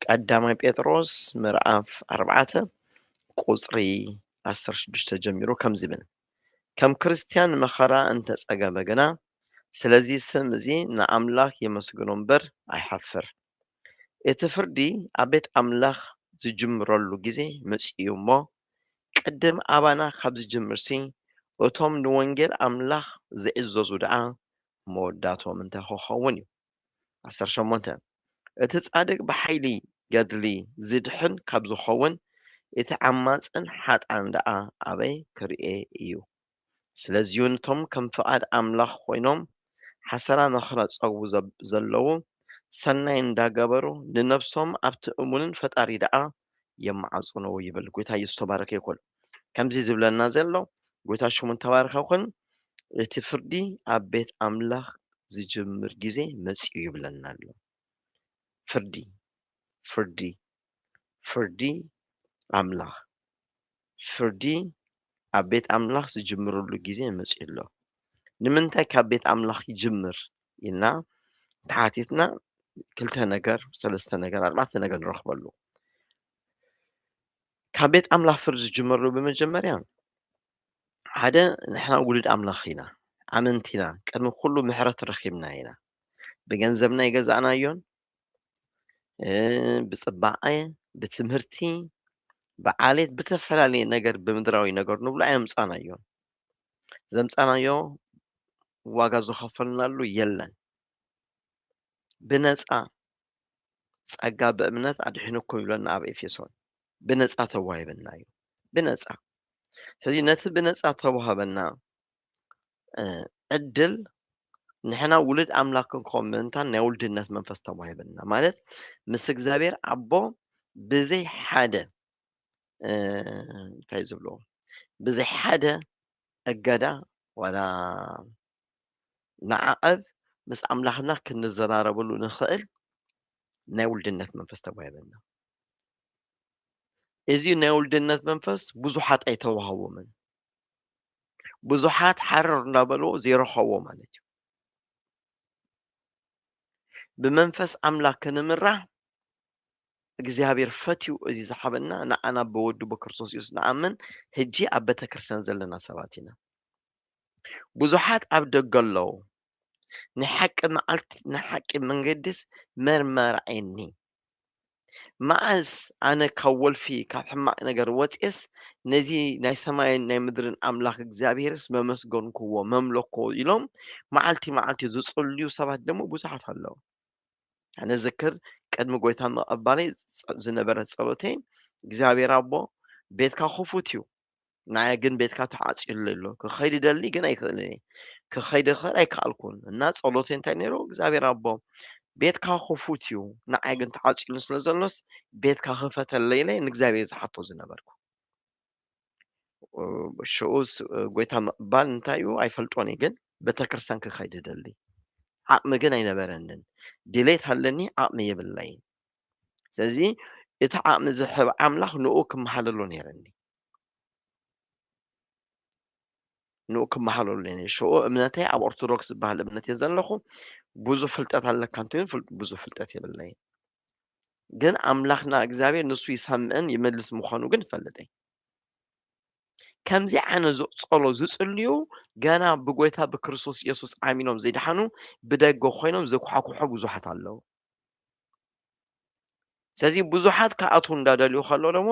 ቀዳማይ ጴጥሮስ ምዕራፍ 4 ቁጽሪ 16 ጀሚሩ ከምዚ ይብል ከም ክርስቲያን መኸራ እንተጸገበ ግና ስለዚህ ስም እዚ ንኣምላኽ የመስግኖ እምበር ኣይሓፍር። እቲ ፍርዲ ኣብ ቤት ኣምላኽ ዝጅምረሉ ግዜ መጺኡ እሞ ቅድም ኣባና ካብ ዝጅምርሲ እቶም ንወንጌል ኣምላኽ ዝዕዘዙ ደኣ መወዳቶም እንታይ ክኸውን እዩ። 18 እቲ ጻድቅ ብሓይሊ ገድሊ ዝድሕን ካብ ዝኸውን እቲ ዓማፅን ሓጥኣን ደኣ ኣበይ ክርኤ እዩ። ስለዚሁ ነቶም ከም ፍቓድ ኣምላኽ ኮይኖም ሓሰራ መኸራ ዝጸግቡ ዘለዉ ሰናይ እንዳገበሩ ንነፍሶም ኣብቲ እሙንን ፈጣሪ ደኣ የመዓጽንዎ ይብል። ጎይታ ኢየሱስ ተባረከ ይኩን። ከምዚ ዝብለና ዘሎ ጎይታ ሽሙ ተባረከ ይኩን። እቲ ፍርዲ ኣብ ቤት ኣምላኽ ዝጅምር ግዜ መጺኡ ይብለና ኣሎ። ፍርዲ ፍርዲ ፍርዲ ኣምላኽ ፍርዲ ኣብ ቤት ኣምላኽ ዝጅምረሉ ግዜ መጺኡ ኣሎ። ንምንታይ ካብ ቤት ኣምላኽ ይጅምር ኢልና ተሓቲትና ክልተ ነገር፣ ሰለስተ ነገር፣ ኣርባዕተ ነገር ንረኽበሉ። ካብ ቤት ኣምላኽ ፍርዲ ዝጅመረሉ ብመጀመርያ ሓደ ንሕና ውሉድ ኣምላኽ ኢና፣ ኣመንቲ ኢና፣ ቅድሚ ኩሉ ምሕረት ረኺብና ኢና። ብገንዘብና ይገዛእናዮን ብጽባቐ ብትምህርቲ ብዓሌት ብተፈላለየ ነገር ብምድራዊ ነገር ንብሎ ኣየምፃናዮን። ዘምፃናዮ ዋጋ ዝኸፈልናሉ የለን። ብነፃ ጸጋ ብእምነት ኣድሒንኩም ይብለና ኣብ ኤፌሶን። ብነፃ ተዋሂበና እዩ ብነፃ። ስለዚ ነቲ ብነፃ ተዋህበና ዕድል ንሕና ውሉድ ኣምላክ ክንኮን ምእንታን ናይ ውልድነት መንፈስ ተዋሂበና ማለት ምስ እግዚኣብሔር ኣቦ ብዘይ ሓደ እንታይ ዝብልዎ ብዘይ ሓደ እገዳ ዋላ ንዓቐብ ምስ ኣምላኽና ክንዘራረበሉ ንኽእል ናይ ውልድነት መንፈስ ተዋሂበና። እዚ ናይ ውልድነት መንፈስ ብዙሓት ኣይተዋህቦምን። ብዙሓት ሓረር እንዳበልዎ ዘይረኸብዎ ማለት እዩ። ብመንፈስ ኣምላክ ክንምራሕ እግዚኣብሔር ፈትዩ እዚ ዝሓበና ንዓና ብወዱ ብክርስቶስ ኢየሱስ ንኣምን ሕጂ ኣብ ቤተ ክርስቲያን ዘለና ሰባት ኢና። ብዙሓት ኣብ ደገ ኣለዉ። ንሓቂ መዓልቲ ንሓቂ መንገድስ መርመርዓኒ መዓዝ ኣነ ካብ ወልፊ ካብ ሕማቕ ነገር ወፂስ ነዚ ናይ ሰማይን ናይ ምድርን ኣምላኽ እግዚኣብሔርስ መመስገንክዎ መምለክዎ ኢሎም መዓልቲ መዓልቲ ዝጽልዩ ሰባት ደሞ ብዙሓት ኣለዉ። ኣነ ዝክር ቅድሚ ጎይታ ምቕባለይ ዝነበረ ጸሎተይ እግዚኣብሔር ኣቦ ቤትካ ክፉት እዩ፣ ንዓይ ግን ቤትካ ተዓፂሉ ኣሎ። ክኸይድ ይደሊ ግን ኣይክእልን እየ፣ ክኸይድ ክእል ኣይከኣልኩን እና ጸሎተይ እንታይ ነይሩ እግዚኣብሔር ኣቦ ቤትካ ክፉት እዩ፣ ንዓይ ግን ተዓፂሉ ስለ ዘሎስ ቤትካ ክፈተለይ ኢለ ንእግዚኣብሔር ዝሓቶ ዝነበርኩ። ሽዑስ ጎይታ ምቕባል እንታይ እዩ ኣይፈልጦን እየ፣ ግን ቤተክርስትያን ክኸይድ ይደሊ ዓቕሚ ግን ኣይነበረንን። ድሌት ሃለኒ ዓቕሚ የብለይን። ስለዚ እቲ ዓቕሚ ዝሕብ ኣምላኽ ንኡ ክመሓለሎ ነይረኒ ንኡ ክመሓለሎ ነይረኒ። ሽዑ እምነተይ ኣብ ኦርቶዶክስ ዝበሃል እምነት እየ ዘለኹ። ብዙ ፍልጠት ኣለካ እንተይን ብዙ ፍልጠት የብለይን። ግን ኣምላኽና እግዚኣብሔር ንሱ ይሰምዕን ይመልስ ምዃኑ ግን ይፈልጠኝ። ከምዚ ዓይነት ጸሎ ዝጽልዩ ገና ብጎይታ ብክርስቶስ ኢየሱስ ኣሚኖም ዘይድሓኑ ብደገ ኮይኖም ዘኩሓኩሑ ብዙሓት ኣለዉ። ስለዚ ብዙሓት ካብኣቶም እንዳደልዩ ከሎ ደሞ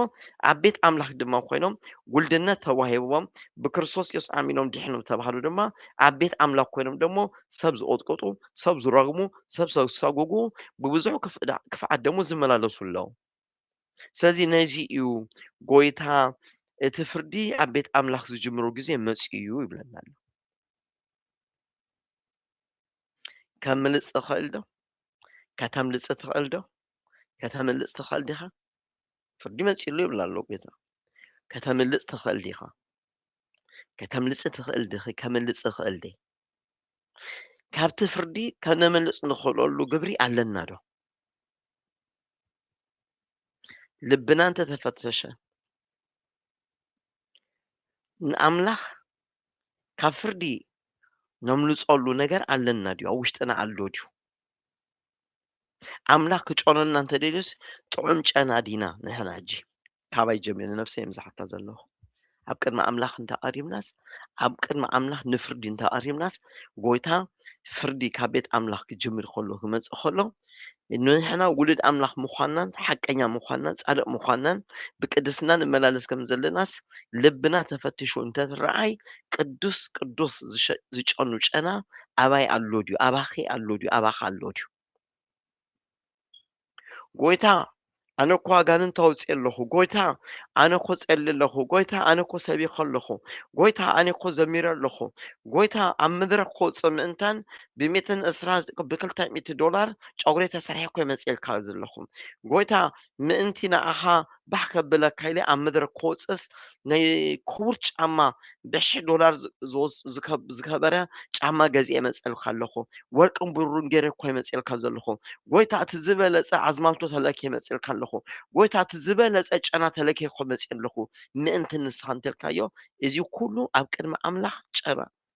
ኣብ ቤት ኣምላኽ ድማ ኮይኖም ውልድነት ተዋሂቦም ብክርስቶስ ኢየሱስ ኣሚኖም ድሒኖም ተባሃሉ ድማ ኣብ ቤት ኣምላኽ ኮይኖም ደሞ ሰብ ዝቕጥቅጡ፣ ሰብ ዝረግሙ፣ ሰብ ዝሰጉጉ ብብዙሕ ክፍዓት ደሞ ዝመላለሱ ኣለዉ። ስለዚ ነዚ እዩ ጎይታ እቲ ፍርዲ ኣብ ቤት ኣምላኽ ዝጅምሩ ግዜ መጺኡ እዩ ይብለና ኣሎ። ከምልጽ ትኽእል ዶ? ከተምልጽ ትኽእል ዶ? ከተምልጽ ትኽእል ዲኻ? ፍርዲ መጺኡ ይብላ ኣሎ ጎይታ። ከተምልጽ ትኽእል ዲኻ? ከተምልጽ ትኽእል ዲኺ? ከምልጽ ትኽእል ዲ? ካብቲ ፍርዲ ከነምልጽ ንኽእለሉ ግብሪ ኣለና ዶ? ልብና እንተተፈተሸ ንኣምላኽ ካብ ፍርዲ ነምልጸሉ ነገር ኣለና ድዩ? ኣብ ውሽጥና ኣሎ ድዩ? ኣምላኽ ክጨኖና እንተደልዩስ ጥዑም ጨና ዲና ንሕና ሕጂ ካባይ ጀሚረ ነፍሰይ ምዝሓታ ዘለኹ ኣብ ቅድሚ ኣምላኽ እንተቐሪብናስ ኣብ ቅድሚ ኣምላኽ ንፍርዲ እንተቐሪብናስ ጎይታ ፍርዲ ካብ ቤት ኣምላኽ ክጅምር ከሎ ክመጽእ ከሎ ንሕና ውሉድ ኣምላኽ ምዃንናን ሓቀኛ ምዃንናን ጻድቕ ምዃንናን ብቅድስና ንመላለስ ከም ዘለናስ ልብና ተፈቲሹ እንተትረኣይ ቅዱስ ቅዱስ ዝጨኑ ጨና ኣባይ ኣሎ ድዩ ኣባኺ ኣሎ ድዩ ኣባኻ ኣሎ ድዩ ጎይታ ኣነ እኮ ኣጋንንት ኣውፅእ ኣለኹ ጎይታ ኣነ እኮ ጸሊ ኣለኹ ጎይታ ኣነ እኮ ሰቢኸ ኣለኹ ጎይታ ኣነ እኮ ዘሚረ ኣለኹ ጎይታ ኣብ መድረኽ ክወፅእ ምእንታን $200 ጨጉረይ ተሰሪሐ እኮ መፅአልካ ዘለኹ ጎይታ ምእንቲ ንኣኻ ባህ ከብለካ ኢለ ኣብ መድረኽ ክወፅስ ናይ ክቡር ጫማ $1,000 ዝከበረ ጫማ ገዚአ መፅአልካ ኣለኹ ወርቅን ብሩርን ገይረ እኮ መፅአልካ ዘለኹ ጎይታ እቲ ዝበለፀ ዓዝማልቶ ተለኪ መፅአልካ ኣለኹ ጎይታ እቲ ዝበለፀ ጨና ተለኪ እኮ መፅእ ኣለኹ ምእንቲ ንስኻ እንተልካዮ እዚ ኩሉ ኣብ ቅድሚ ኣምላኽ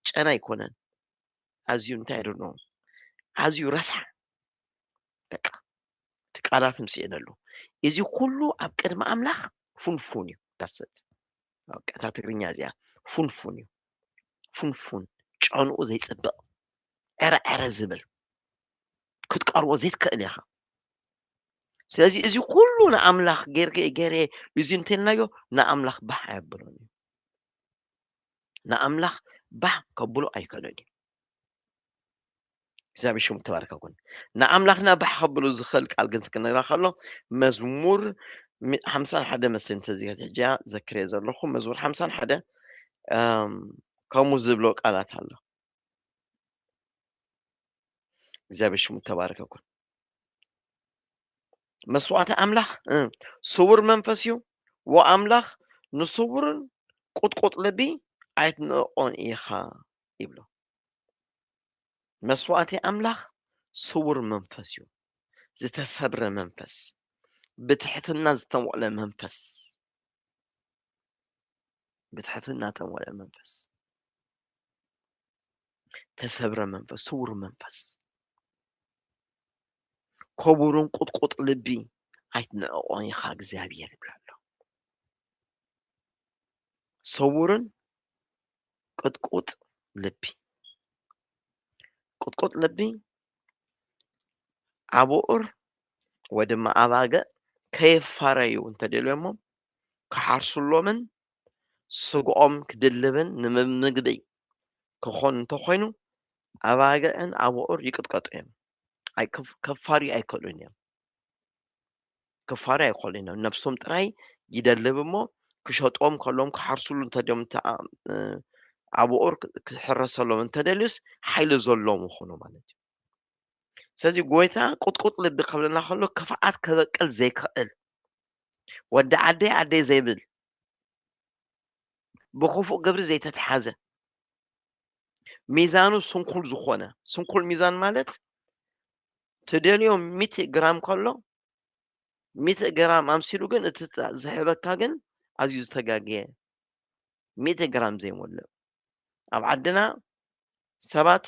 ጨና ኣይኮነን ኣዝዩ እንታይ ደኖ ኣዝዩ ረሳሕ በቃ እቲ ቃላት ምስእነሉ እዚ ኩሉ ኣብ ቅድሚ ኣምላኽ ፉንፉን እዩ ዳሰት እታ ትግርኛ እዚኣ ፉንፉን እዩ ፉንፉን ጨንኡ ዘይፅብቕ ዕረ ዝብል ክትቀርቦ ዘይትክእል ኢኻ ስለዚ እዚ ኩሉ ንኣምላኽ ገይረ እዚ እንተልናዮ ንኣምላኽ ባህ ኣየብሎን እዩ ንኣምላኽ ባህ ከብሎ ኣይከሎን እዩ እግዚአብሔር ሽሙ ተባረከ ይኩን ንኣምላኽና ባህ ከብሎ ዝኽእል ቃል ግን ክንነግራ ከሎ መዝሙር 51 መሰለኝ ተዘጋጅያ ዘክርየ ዘለኹ መዝሙር 51 ከምኡ ዝብሎ ቃላት ኣሎ እግዚአብሔር ሽሙ ተባረከ ይኩን መስዋዕቲ ኣምላኽ ስውር መንፈስ እዩ ወኣምላኽ ንስውርን ቁጥቁጥ ልቢ ኣይትንዕቆን ኢኻ ይብሎ መስዋዕቲ ኣምላኽ ስውር መንፈስ እዩ ዝተሰብረ መንፈስ ብትሕትና ዝተሞቕለ መንፈስ ብትሕትና ዝተሞቕለ መንፈስ ተሰብረ መንፈስ ስውር መንፈስ ክቡርን ቁጥቁጥ ልቢ ኣይትንዕቆን ኢኻ እግዚኣብሔር ይብሎ ኣሎ ስውርን ቁጥቁጥ ልቢ ቁጥቁጥ ልቢ ኣቡዑር ወይ ድማ ኣባግዕ ከየፋረዩ እንተደልዮሞም ክሓርሱሎምን ስግኦም ክድልብን ንምግቢ ክኾን እንተኮይኑ ኣባግዕን ኣቡዑር ይቅጥቀጡ እዮም ከፋርዩ ኣይክእሉን እዮም ክፋርዩ ኣይክእሉን እዮም ነብሶም ጥራይ ይደልብ እሞ ክሸጦም ከሎም ክሓርሱሉ እንተድዮም ኣቡዑር ክሕረሰሎም እንተደልዩስ ሓይሊ ዘለዎም ይኾኑ ማለት እዩ ስለዚ ጎይታ ቁጥቁጥ ልቢ ክብለና ከሎ ክፍዓት ከበቅል ዘይክእል ወዲ ዓደይ ዘይብል ብክፉእ ግብሪ ዘይተተሓዘ ሚዛኑ ስንኩል ዝኾነ ስንኩል ሚዛን ማለት ትደልዮም 100 ግራም ከሎ 100 ግራም ኣምሲሉ ግን እቲ ዝሕበካ ግን ኣዝዩ ዝተጋግየ 100 ግራም ዘይሞልእ ኣብ ዓድና ሰባት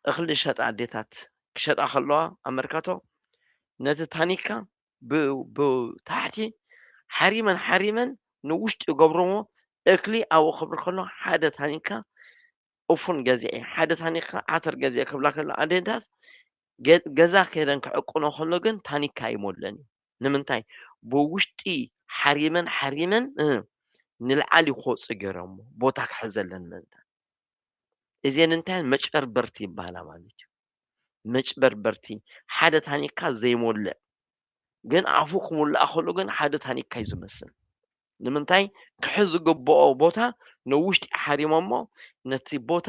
እኽሊ ሸጣ ኣዴታት ክሸጣ ከለዋ ኣብ መርካቶ ነቲ ታኒካ ብታሕቲ ሓሪመን ንውሽጢ ይገብርዎ እክሊ ኣብኡ ክብሪ ከሎ ሓደ ታኒካ እፉን ገዚአ ሓደ ታኒካ ዓተር ገዚአ ክብላ ከሎ ኣዴታት ገዛ ከይደን ክዕቁኖ ከሎ ግን ታኒካ ኣይሞለን እዩ ንምንታይ ብውሽጢ ሓሪመን ንልዓሊ ክወፅእ ገይሮሞ ቦታ ክሕዘለን ምእንታን እዚአን እንታይ መጭበርበርቲ ይበሃላ ማለት እዩ መጭበርበርቲ ሓደ ታኒካ ዘይሞልእ ግን ኣፉ ክሙላእ ከሎ ግን ሓደ ታኒካ እዩ ዝመስል ንምንታይ ክሕዝ ዝግብኦ ቦታ ንውሽጢ ሓሪሞሞ ነቲ ቦታ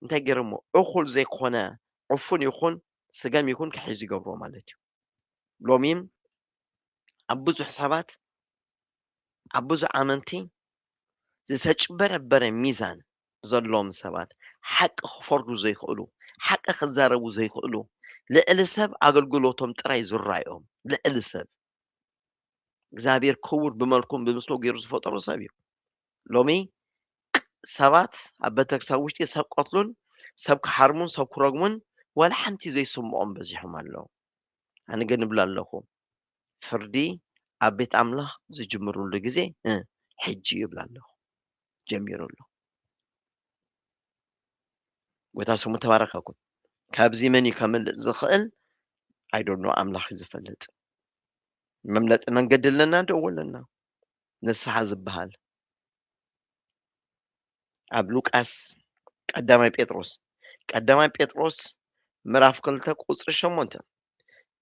እንታይ ገይሮሞ እኹል ዘይኮነ ዕፉን ይኹን ስገም ይኹን ክሕዝ ይገብሮ ማለት እዩ ሎሚ ኣብ ብዙሕ ሰባት ኣብ ብዙሕ ኣመንቲ ዝተጭበረበረ ሚዛን ዘለዎም ሰባት ሓቂ ክፈርዱ ዘይክእሉ ሓቂ ክዛረቡ ዘይክእሉ ልዕሊ ሰብ ኣገልግሎቶም ጥራይ ዝረኣዮም ልዕሊ ሰብ እግዚኣብሔር ክቡር ብመልኩም ብምስሉ ገይሩ ዝፈጠሮ ሰብ እዩ ሎሚ ሰባት ኣብ ቤተክርስትያን ውሽጢ ሰብ ቀትሉን ሰብ ክሓርሙን ሰብ ክረግሙን ወላ ሓንቲ ዘይስምዖም በዚሖም ኣለዉ ኣነ ግን እብሎ ኣለኹ ፍርዲ ኣብ ቤት ኣምላኽ ዝጅምርሉ ግዜ ሕጂ እዩ ይብላ ኣለኹ ጀሚሩ ኣሎ። ጎይታ ስሙ ተባረከ ይኩን። ካብዚ መን እዩ ከመልጥ ዝኽእል? ኣይ ዶንት ኖ ኣምላኽ እዩ ዝፈልጥ። መምለጢ መንገዲ ኣለና ደው ኣለና ንስሓ ዝበሃል ኣብ ሉቃስ ቀዳማይ ጴጥሮስ ምዕራፍ 2 ቁፅሪ 8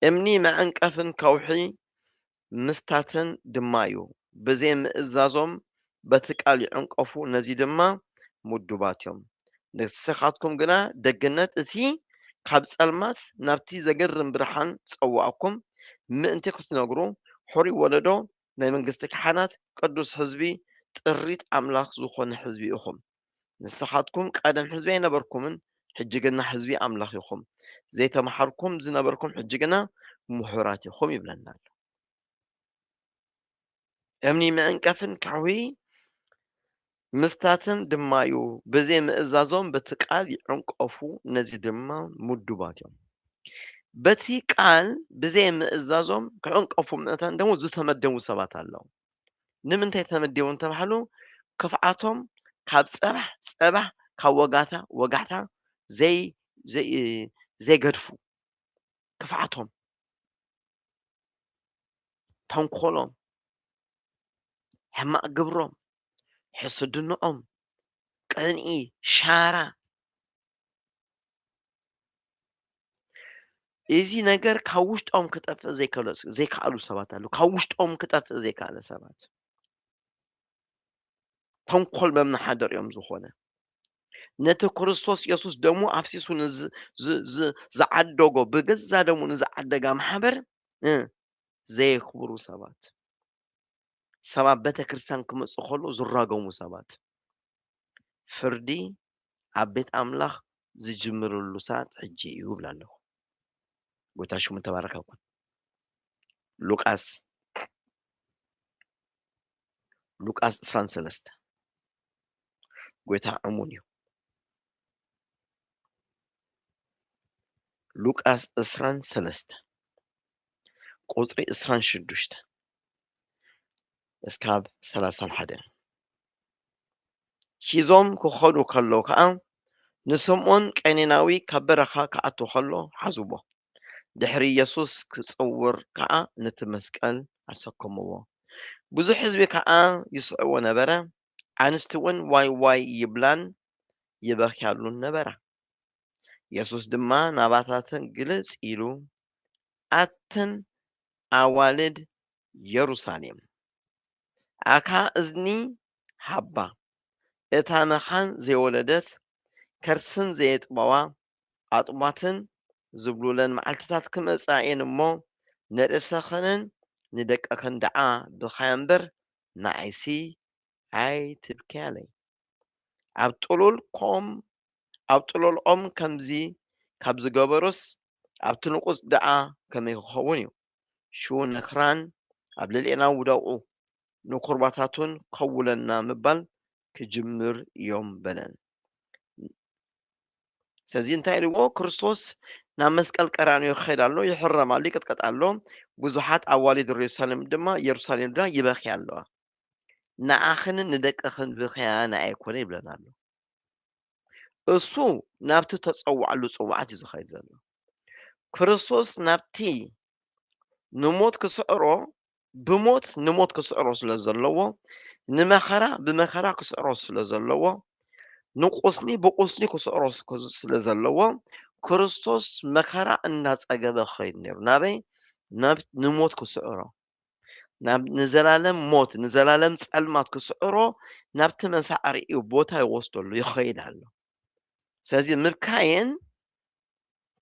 እምኒ መዐንቀፍን ከውሒ ምስታትን ድማ እዩ ብዘይምእዛዞም በቲ ቃል ይዕንቀፉ ነዚ ድማ ምዱባት እዮም። ንስኻትኩም ግና ደግነት እቲ ካብ ጸልማት ናብቲ ዘገርም ብርሃን ፀዋዕኩም ምእንቲ ክትነግሩ ሕሩይ ወለዶ ናይ መንግስቲ ካህናት ቅዱስ ህዝቢ ጥሪት ኣምላኽ ዝኾነ ህዝቢ ኢኹም። ንስኻትኩም ቀደም ህዝቢ ኣይነበርኩምን ሕጂ ግና ህዝቢ ኣምላኽ ኢኹም። ዘይተማሃርኩም ዝነበርኩም ሕጂ ግና ምሁራት ኢኹም ይብለና ኣሎ። እምኒ መዕንቀፍን ከውሒ ምስታትን ድማ እዩ ብዘይ ምእዛዞም በቲ ቃል ይዕንቀፉ ነዚ ድማ ምዱባት እዮም። በቲ ቃል ብዘይ ምእዛዞም ክዕንቀፉ ምእንታን ደግሞ ዝተመደቡ ሰባት ኣለዉ። ንምንታይ ተመዲቦም እንተባሃሉ ክፍዓቶም ካብ ፀባሕ ካብ ወጋሕታ ዘይገድፉ ክፍዓቶም ተንኮሎም ሕማቅ ግብሮም ሕስድንኦም ቅንኢ ሻራ እዚ ነገር ካብ ውሽጦም ክጠፍእ ዘይከኣሉ ሰባት ኣለዉ። ካብ ውሽጦም ክጠፍእ ዘይከኣለ ሰባት ተንኮል መመሓደር እዮም ዝኾነ ነቲ ክርስቶስ ኢየሱስ ደሙ ኣፍሲሱ ዝዓደጎ ብገዛ ደሙ ንዝዓደጋ ማሕበር ዘየክብሩ ሰባት ቤተክርስትያን ክመፁ ከለዉ ዝራገሙ ሰባት ፍርዲ ኣብ ቤት ኣምላኽ ዝጅምርሉ ሰዓት ሕጂ እዩ ይብላ ኣለኹ። ጎይታ ሽሙ ተባረከ ይኩን። ሉቃስ 23 ጎይታ እሙን እዩ። ሉቃስ 23 ቁፅሪ 26 እስካብ 31 ሒዞም ክኸዱ ከለዉ ከዓ ንስምዖን ቀኔናዊ ካብ በረኻ ክኣቱ ከሎ ሓዝቦ። ድሕሪ ኢየሱስ ክፅውር ከዓ ነቲ መስቀል ኣሰከምዎ። ብዙሕ ህዝቢ ከዓ ይስዕቦ ነበረ። ኣንስቲ እውን ዋይ ዋይ ይብላን ይበኽያሉን ነበራ። ኢየሱስ ድማ ናባታተን ግልጽ ኢሉ ኣተን ኣዋልድ ኢየሩሳሌም ኣካ እዝኒ ሃባ እታ መኻን ዘይወለደት ከርስን ዘየጥበዋ ኣጥማትን ዝብሉለን መዓልትታት ክመጻ እየን እሞ ንርእሰኸንን ንደቀኸን ደዓ ብኻያ እምበር ንዓይሲ ኣይትብክያለይ። ኣብ ጥሎልኦም ከምዚ ካብ ዝገበሮስ ኣብቲ ንቁፅ ደዓ ከመይ ክኸውን እዩ? ሽው ነኽራን ኣብ ልዕሊና ውደቑ ንኩርባታቱን ከውለና ምባል ክጅምር እዮም በለን። ስለዚ እንታይ ኢልዎ ክርስቶስ ናብ መስቀል ቀራንዮ ክኸይድ ኣሎ፣ ይሕረም ኣሎ፣ ይቅጥቀጥ ኣሎ። ብዙሓት ኣዋልድ ኢየሩሳሌም ድማ ይበኽያ ኣለዋ። ንኣኽንን ንደቅኽን ብኽያ ንኣይ ኣይኮነ ይብለና ኣሎ። እሱ ናብቲ ተፀዋዕሉ ፅዋዓት እዩ ዝኸይድ ዘሎ። ክርስቶስ ናብቲ ንሞት ክስዕሮ ብሞት ንሞት ክስዕሮ ስለ ዘለዎ ንመኸራ ብመኸራ ክስዕሮ ስለ ዘለዎ ንቁስሊ ብቁስሊ ክስዕሮ ስለ ዘለዎ ክርስቶስ መከራ እናፀገበ ክኸይድ ነይሩ። ናበይ? ንሞት ክስዕሮ ንዘላለም ሞት ንዘላለም ፀልማት ክስዕሮ ናብቲ መሳዕሪኡ ቦታ ይወስደሉ ይኸይድ ኣሎ። ስለዚ ምብካየን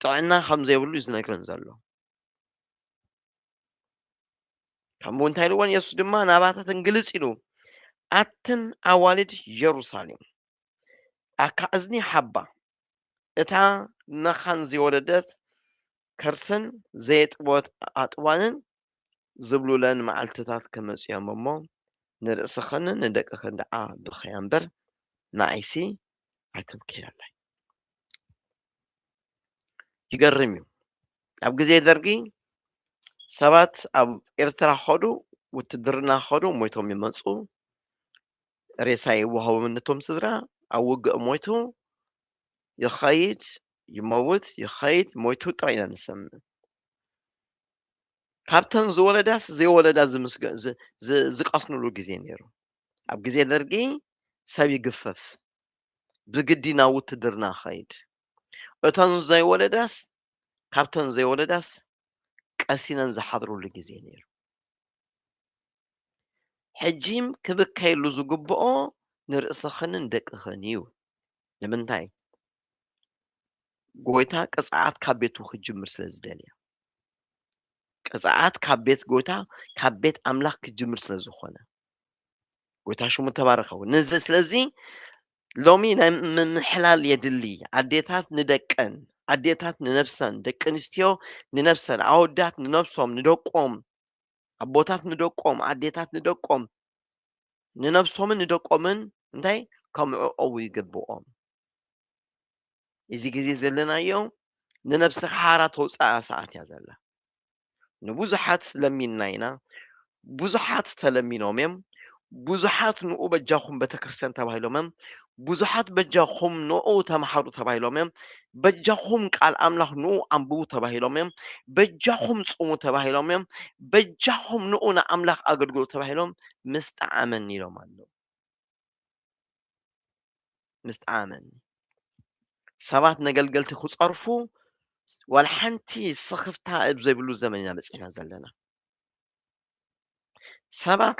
ጥዕና ከም ዘይብሉ እዩ ዝነግረን ዘሎ። ከምኡ እንታይ ኢልዎን ኢየሱስ ድማ ናባታተን ግልጽ ኢሉ ኣተን ኣዋልድ ኢየሩሳሌም ኣካ እዝኒ ሓባ እታ መኻን ዘይወለደት ከርስን ዘየጥቦት ኣጥዋንን ዝብሉለን መዓልትታት ክመጹ እዮም እሞ ንርእስኽንን ንደቅኽን ደዓ ብኽያ እምበር ንዓይሲ ኣይትብክያለይ። ይገርም እዩ። ኣብ ግዜ ደርጊ ሰባት ኣብ ኤርትራ ኸዱ ውትድርና ኸዱ ሞይቶም ይመጹ ሬሳ ይወሃቦም ነቶም ስድራ ኣብ ውግእ ሞይቱ ይኸይድ ይመውት ይኸይድ ሞይቱ ጥራይ ኢና ንሰምዕ ካብተን ዝወለዳስ ዘይወለዳ ዝቀስንሉ ግዜ ነይሩ ኣብ ግዜ ደርጊ ሰብ ይግፈፍ ብግዲ ናብ ውትድርና ኸይድ እተን ዘይወለዳስ ካብተን ዘይወለዳስ ቀሲነን ዝሓድሩሉ ግዜ ነይሩ ሕጂም ክብካየሉ ዝግብኦ ንርእስኽንን ደቅኽን እዩ ንምንታይ ጎይታ ቅፅዓት ካብ ቤቱ ክጅምር ስለ ዝደልያ ቅፅዓት ካብ ቤት ጎይታ ካብ ቤት ኣምላኽ ክጅምር ስለ ዝኾነ ጎይታ ሽሙ ተባረኸ ንዚ ስለዚ ሎሚ ናይ ምምሕላል የድሊ ኣዴታት ንደቀን ኣዴታት ንነፍሰን ደቂ ኣንስትዮ ንነፍሰን ኣወዳት ንነፍሶም ንደቆም ኣቦታት ንደቆም ኣዴታት ንደቆም ንነፍሶምን ንደቆምን እንታይ ከምዕቀቡ ይግብኦም እዚ ግዜ ዘለናዮ ንነፍስኻ ሓራ ተውፃኣ ሰዓት እያ ዘላ ንብዙሓት ለሚንና ኢና ብዙሓት ተለሚኖም እዮም ብዙሓት ንኡ በጃኹም ቤተክርስትያን ተባሂሎም እዮም ብዙሓት በጃኹም ንኡ ተማሃሩ ተባሂሎም እዮም በጃኹም ቃል ኣምላኽ ንኡ ኣንብቡ ተባሂሎም እዮም በጃኹም ጽሙ ተባሂሎም እዮም በጃኹም ንኡ ንኣምላኽ ኣገልግሉ ተባሂሎም ምስተዓመን ኢሎም ኣለዉ ምስተዓመን ሰባት ነገልገልቲ ክጸርፉ ዋላ ሓንቲ ስኽፍታ ኣብ ዘይብሉ ዘመን ኢና በፂሕና ዘለና ሰባት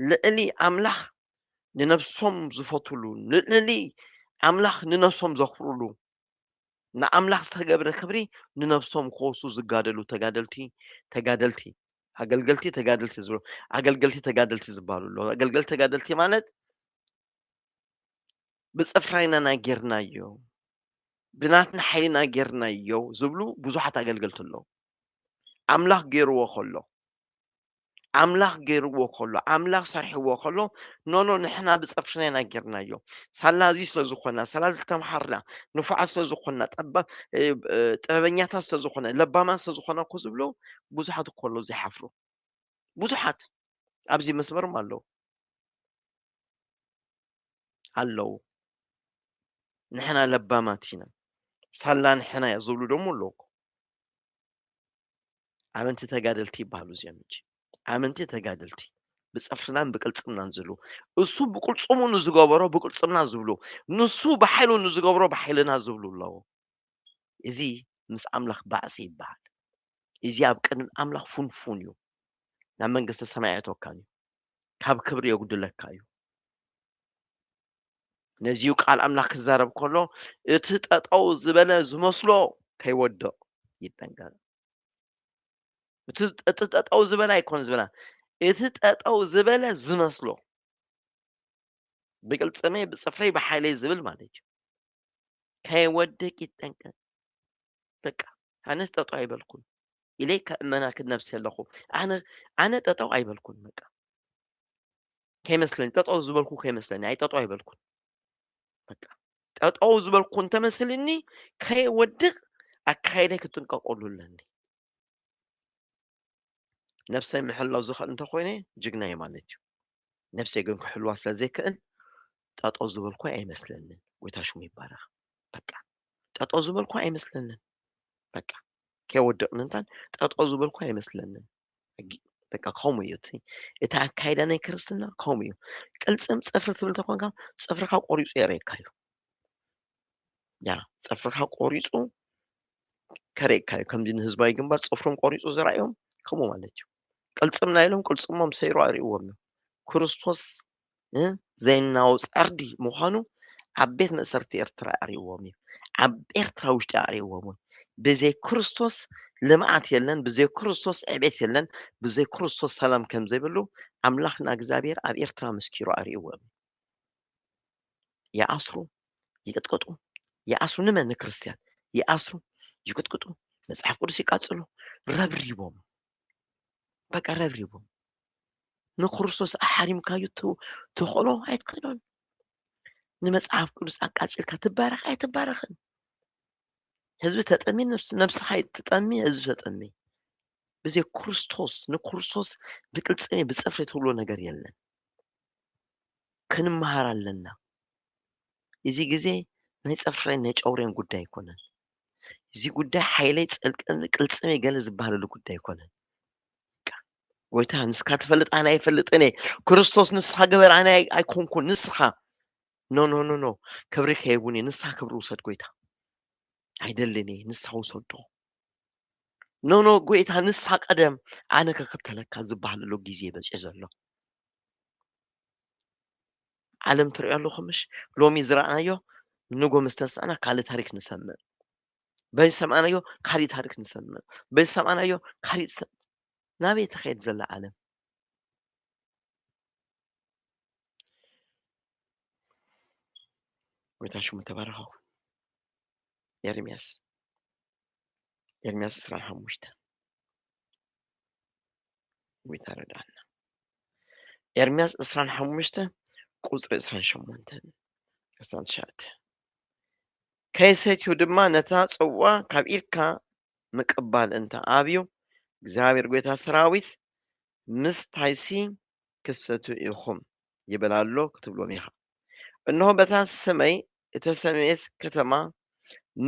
ልዕሊ ኣምላኽ ንነፍሶም ዝፈትሉ ልዕሊ ኣምላኽ ንነፍሶም ዘኽብሩሉ ንኣምላኽ ዝተገብረ ክብሪ ንነፍሶም ክወሱ ዝጋደሉ ተጋደልቲ ኣገልገልቲ ተጋደልቲ ዝበሃሉ ኣለዉ ኣገልገልቲ ተጋደልቲ ማለት ብፅፍራይና ናጌርናዮ ብናትና ሓይልና ጌርናዮ ዝብሉ ብዙሓት ኣገልገልቲ ኣለዉ ኣምላኽ ገይርዎ ከሎ ኣምላኽ ሰርሕዎ ከሎ ኖኖ ንሕና ብፀፍርና ጌርናዮ ሳላ እዚ ስለ ዝኾና ሳላ ዝተምሓርና ንፉዓት ስለ ዝኾና ጥበበኛታት ስለ ዝኾነ ለባማት ስለ ዝኾና እኮ ዝብሉ ብዙሓት እኮ ኣለዉ ዘይሓፍሩ ብዙሓት ኣብዚ መስመርም ኣለዉ ንሕና ለባማት ኢና ሳላ ንሕና እያ ዝብሉ ደሞ ኣለዉ ኣመንቲ ተጋደልቲ ይበሃሉ እዚኦም እንጂ ኣመንቲ ተጋደልቲ ብፀፍርናን ብቅልፅምናን ዝብሉ እሱ ብቁልፅሙ ንዝገበሮ ብቁልፅምና ዝብሉ ንሱ ብሓይሉ ንዝገበሮ ብሓይልና ዝብሉ ኣለዉ እዚ ምስ ኣምላኽ ባዕሲ ይበሃል እዚ ኣብ ቅድሚ ኣምላኽ ፉንፉን እዩ ናብ መንግስቲ ሰማይ ኣይተወካን እዩ ካብ ክብሪ የጉድለካ እዩ ነዚዩ ቃል ኣምላኽ ክዛረብ ከሎ እቲ ጠጠው ዝበለ ዝመስሎ ከይወድቕ ይጠንቀቕ እቲ ጠጠው ዝበለ ኣይኮነ ዝበላ እቲ ጠጠው ዝበለ ዝመስሎ ብቅልፅመይ ብፅፍረይ ብሓይለይ ዝብል ማለት እዩ ከይወድቅ ይጠንቀቕ በቃ ኣነስ ጠጠው ኣይበልኩን ኢለይ ከእመና ክነብስ ኣለኹ ኣነ ጠጠው ኣይበልኩን በቃ ከይመስለኒ ጠጠው ዝበልኩ ከይመስለኒ ኣይ ጠጠው ኣይበልኩን በቃ ጠጠው ዝበልኩ እንተመስልኒ ከይወድቕ ኣካይደይ ክጥንቀቀሉ ኣለኒ ነፍሰይ ምሕላው ዝኽእል እንተኮይነ ጅግና እየ ማለት እዩ ነፍሰይ ግን ክሕልዋ ስለ ዘይክእል ጠጠው ዝበልኩ ኣይመስለንን ጎይታ ሽሙ ይባረኽ በቃ ጠጠው ዝበልኩ ኣይመስለንን በቃ ከይወድቕ ምንታን ጠጠው ዝበልኩ ኣይመስለንን በቃ ከምኡ እዩ እቲ ኣካይዳ ናይ ክርስትና ከምኡ እዩ ቅልፅም ፀፍሪ ትብል እንተኮንካ ፀፍርካ ቆሪፁ የርእየካ እዩ ያ ፀፍርካ ቆሪፁ ከርእየካ እዩ ከምዚ ንህዝባዊ ግንባር ፀፍሮም ቆሪፁ ዝረኣዮም ከምኡ ማለት እዩ ቅልፅምና ኢሎም ቅልፅሞም ሰይሩ ኣርእይዎም እዩ ክርስቶስ ዘይናውፅ ዕርዲ ምዃኑ ኣብ ቤት መእሰርቲ ኤርትራ ኣርእይዎም እዩ ኣብ ኤርትራ ውሽጢ ኣርእይዎም እዩ ብዘይ ክርስቶስ ልምዓት የለን ብዘይ ክርስቶስ ዕቤት የለን ብዘይ ክርስቶስ ሰላም ከም ዘይብሉ ኣምላኽና እግዚኣብሔር ኣብ ኤርትራ መስኪሩ ኣርእይዎም ይኣስሩ ይቅጥቅጡ ይኣስሩ ንመን ንክርስቲያን ይኣስሩ ይቅጥቅጡ መፅሓፍ ቅዱስ ይቃፅሉ ረብሪቦም በቃ ረብሪቦም ንክርስቶስ ኣሓሪምካዮ ትኽእሎ ኣይትክእሎን ንመፅሓፍ ቅዱስ ኣቃፂልካ ትባረኽ ኣይትባረኽን ህዝቢ ተጠሚ ነብስኻ ትጠሚ ህዝቢ ተጠሚ ብዘይ ክርስቶስ ንክርስቶስ ብቅልጽሜ ብጽፍሪ ትብሎ ነገር የለን። ክንመሃር ኣለና። እዚ ግዜ ናይ ጽፍሬን ናይ ጨውሬን ጉዳይ ኣይኮነን። እዚ ጉዳይ ሓይለይ ቅልጽመይ ገለ ዝበሃለሉ ጉዳይ ኣይኮነን። ጎይታ ንስካ ትፈልጥ ኣነ ኣይፈልጥን እየ። ክርስቶስ ንስኻ ገበር ኣነ ኣይኮንኩን ንስኻ ኖ ኖ ኖ ኖ ክብሪ ከይቡን እየ። ንስኻ ክብሪ ውሰድ ጎይታ ኣይደልን እየ ንስኻ ውሰዶ ኖ ኖ ጎይታ ንስኻ ቀደም ኣነ ክኽተለካ ዝበሃለሉ ግዜ በፂሑ ዘሎ ዓለም ትሪኦ ኣለኹምሽ ሎሚ ዝረኣናዮ ንጎ ምስ ተስኣና ካልእ ታሪክ ንሰምዕ በይሰምዓናዮ ካሊእ ታሪክ ንሰምዕ በይሰምዓናዮ ካሊእ ናበይ ትኸይድ ዘላ ዓለም ጎይታ ሽሙ ተባረኸ ይኹን። ኤርምያስ 25 ጎይታ ረዳእና። ኤርምያስ 25 ቁፅሪ 28 29 ከይሰትዩ ድማ ነታ ጽዋ ካብ ኢድካ ምቅባል እንተ ኣብዩ እግዚኣብሔር ጎይታ ሰራዊት ምስታይሲ ክሰትዩ ኢኹም ይብል ኣሎ ክትብሎም ኢኻ። እነሆ በታ ሰመይ እተሰመየት ከተማ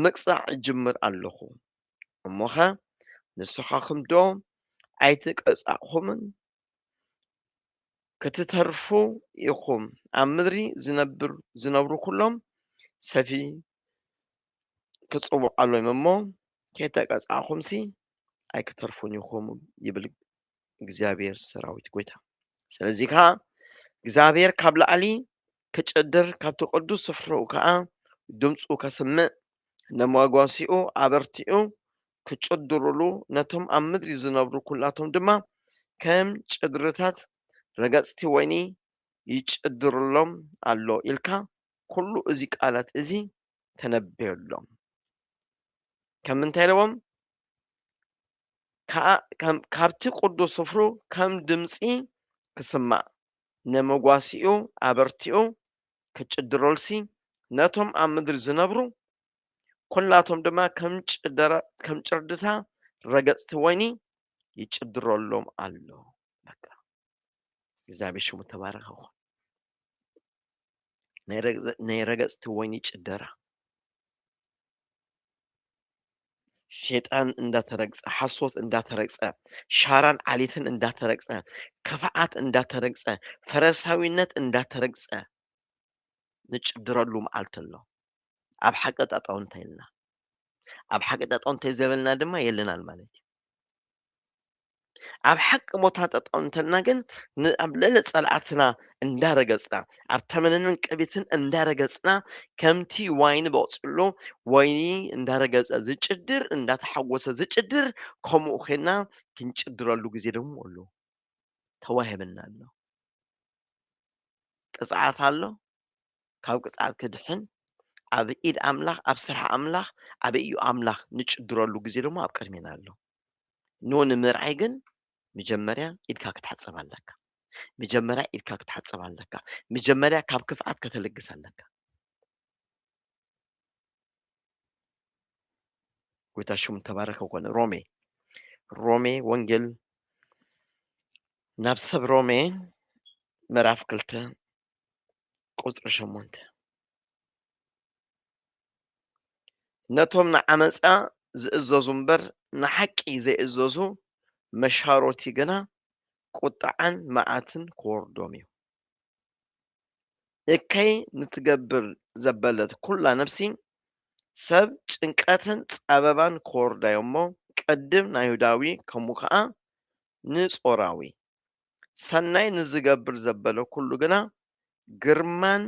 ምቅጻዕ እጅምር ኣለኹ እሞኸ ንስኻኹም ዶ ኣይትቀጻዕኹምን? ክትተርፉ ኢኹም ኣብ ምድሪ ዝነብሩ ኩሎም ሰፊ ክጽውዓሎም እሞ ከይተቀጻዕኹምሲ ኣይክተርፉን ኢኹም ይብል እግዚኣብሔር ሰራዊት ጎይታ። ስለዚ ከዓ እግዚኣብሔር ካብ ላዕሊ ክጭድር ካብቲ ቅዱስ ስፍራኡ ከዓ ድምፁ ከስምዕ ነመጓሲኡ ኣበርቲኡ ክጭድርሉ ነቶም ኣብ ምድሪ ዝነብሩ ኩላቶም ድማ ከም ጭድርታት ረገጽቲ ወይኒ ይጭድርሎም ኣሎ ኢልካ ኩሉ እዚ ቃላት እዚ ተነበየሎም። ከም ምንታይ ኢለዎም ካብቲ ቅዱስ ስፍሩ ከም ድምፂ ክስማዕ ነመጓሲኡ ኣበርቲኡ ክጭድረልሲ ነቶም ኣብ ምድሪ ዝነብሩ ኩላቶም ድማ ከም ጭርድታ ረገጽቲ ወይኒ ይጭድረሎም ኣሎ። እግዚአብሔር ሽሙ ተባረከ ይኹን። ናይ ረገጽቲ ወይኒ ጭደራ ሸይጣን እንዳተረግጸ ሓሶት እንዳተረግጸ ሻራን ዓሊትን እንዳተረግጸ ክፍዓት እንዳተረግጸ ፈረሳዊነት እንዳተረግጸ ንጭድረሉ መዓልቲ ኣሎ። ኣብ ሓቂ ጠጠው እንተኢልና ኣብ ሓቂ ጠጠው እንተይዘበልና ድማ የለናል ማለት እዩ። ኣብ ሓቂ ቦታ ጠጠው እንተልና ግን ኣብ ልዕሊ ጸላእትና እንዳረገጽና ኣብ ተመነንን ቅቢትን እንዳረገጽና ከምቲ ዋይኒ በቕፅሎ ወይኒ እንዳረገጸ ዝጭድር እንዳተሓወሰ ዝጭድር ከምኡ ኮይና ክንጭድረሉ ግዜ ደግሞ ኣሎ ተዋሂብና ኣሎ። ቅፅዓት ኣሎ ካብ ቅፅዓት ክድሕን ኣብ ኢድ ኣምላኽ ኣብ ስራሕ ኣምላኽ ኣብ እዩ ኣምላኽ ንጭድረሉ ግዜ ደግሞ ኣብ ቅድሜና ኣሎ። ኖ ንምርኣይ ግን መጀመርያ ኢድካ ክትሓፅብ ኣለካ። መጀመርያ ኢድካ ክትሓፅብ ኣለካ። መጀመርያ ካብ ክፍዓት ከተለግስ ኣለካ። ጎይታ ሽሙ ተባረከ ኮነ። ሮሜ ወንጌል ናብ ሰብ ሮሜ ምዕራፍ 2 ቁፅሪ 8 ነቶም ንዓመፃ ዝእዘዙ እምበር ንሓቂ ዘይእዘዙ መሻሮቲ ግና ቁጣዓን መዓትን ክወርዶም እዩ። እከይ ንትገብር ዘበለት ኩላ ነፍሲ ሰብ ጭንቀትን ፀበባን ክወርዳዮ እሞ ቅድም ናይሁዳዊ ከምኡ ከዓ ንጾራዊ ሰናይ ንዝገብር ዘበለ ኩሉ ግና ግርማን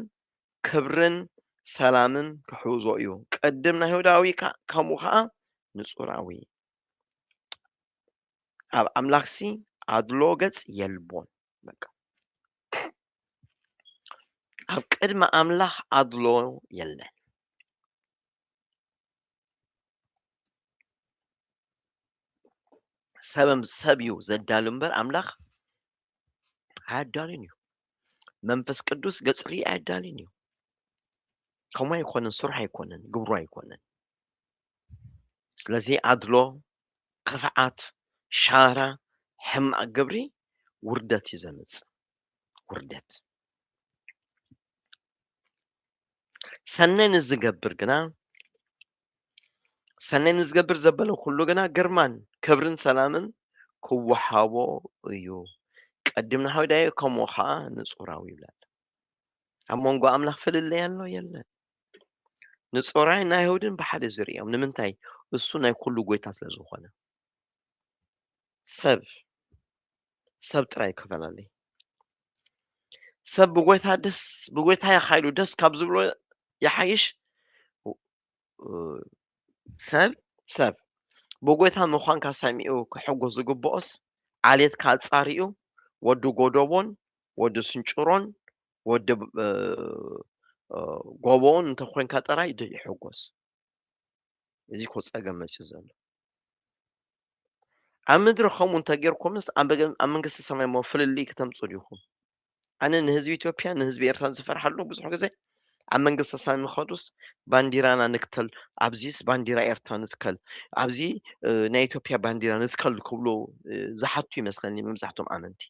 ክብርን ሰላምን ክሕውዞ እዩ። ቅድም ናይሁዳዊ ከምኡ ከዓ ንጾራዊ ኣብ ኣምላኽሲ ኣድሎ ገጽ የልቦን። በቃ ኣብ ቅድሚ ኣምላኽ ኣድሎ የለን። ሰብ እዩ ዘዳሉ እምበር ኣምላኽ ኣያዳልን እዩ። መንፈስ ቅዱስ ገጽ ርኢ ኣያዳልን እዩ። ከምኡ ኣይኮነን፣ ስራሕ ኣይኮነን፣ ግብሩ ኣይኮነን። ስለዚ ኣድሎ ክፍዓት ሻራ ሕማቅ ግብሪ ውርደት እዩ ዘምጽእ ውርደት ሰናይ ንዝገብር ግና ሰናይ ንዝገብር ዘበለ ኩሉ ግና ግርማን ክብርን ሰላምን ክወሃቦ እዩ ቀዲምና ሃዊዳዮ ከምኡ ከዓ ንጹራዊ ይብላ ኣብ መንጎ ኣምላኽ ፍልለይ ኣሎ የለን ንጹራይን ኣይሁድን ብሓደ ዝርኦም ንምንታይ እሱ ናይ ኩሉ ጎይታ ስለ ዝኾነ ሰብ ሰብ ጥራይ ክፈላለይ ሰብ ብጎይታ ይኻይሉ ደስ ካብ ዝብሎ ይሓይሽ ሰብ ሰብ ብጎይታ ምዃንካ ሰሚዑ ክሕጐስ ዝግብኦስ ዓልየትካ ኣጻሪኡ ወዲ ጎደቦን ወዲ ስንጭሮን ወዲ ጎቦን እንተኾይንካ ጥራይ ይሕጐስ እዚ ኮ ፀገም መፂኡ ዘሎ ኣብ ምድሪ ከምኡ እንተጌርኩምስ ኣብ መንግስቲ ሰማይ ሞ ፍልልይ ክተምፁ ዲኹም ኣነ ንህዝቢ ኢትዮጵያ ንህዝቢ ኤርትራ ዝፈርሓሉ ብዙሕ ግዜ ኣብ መንግስቲ ሰማይ ንኸዱስ ባንዲራና ንክተል ኣብዚስ ባንዲራ ኤርትራ ንትከል ኣብዚ ናይ ኢትዮጵያ ባንዲራ ንትከል ክብሉ ዝሓቱ ይመስለኒ መብዛሕትኦም ኣመንቲ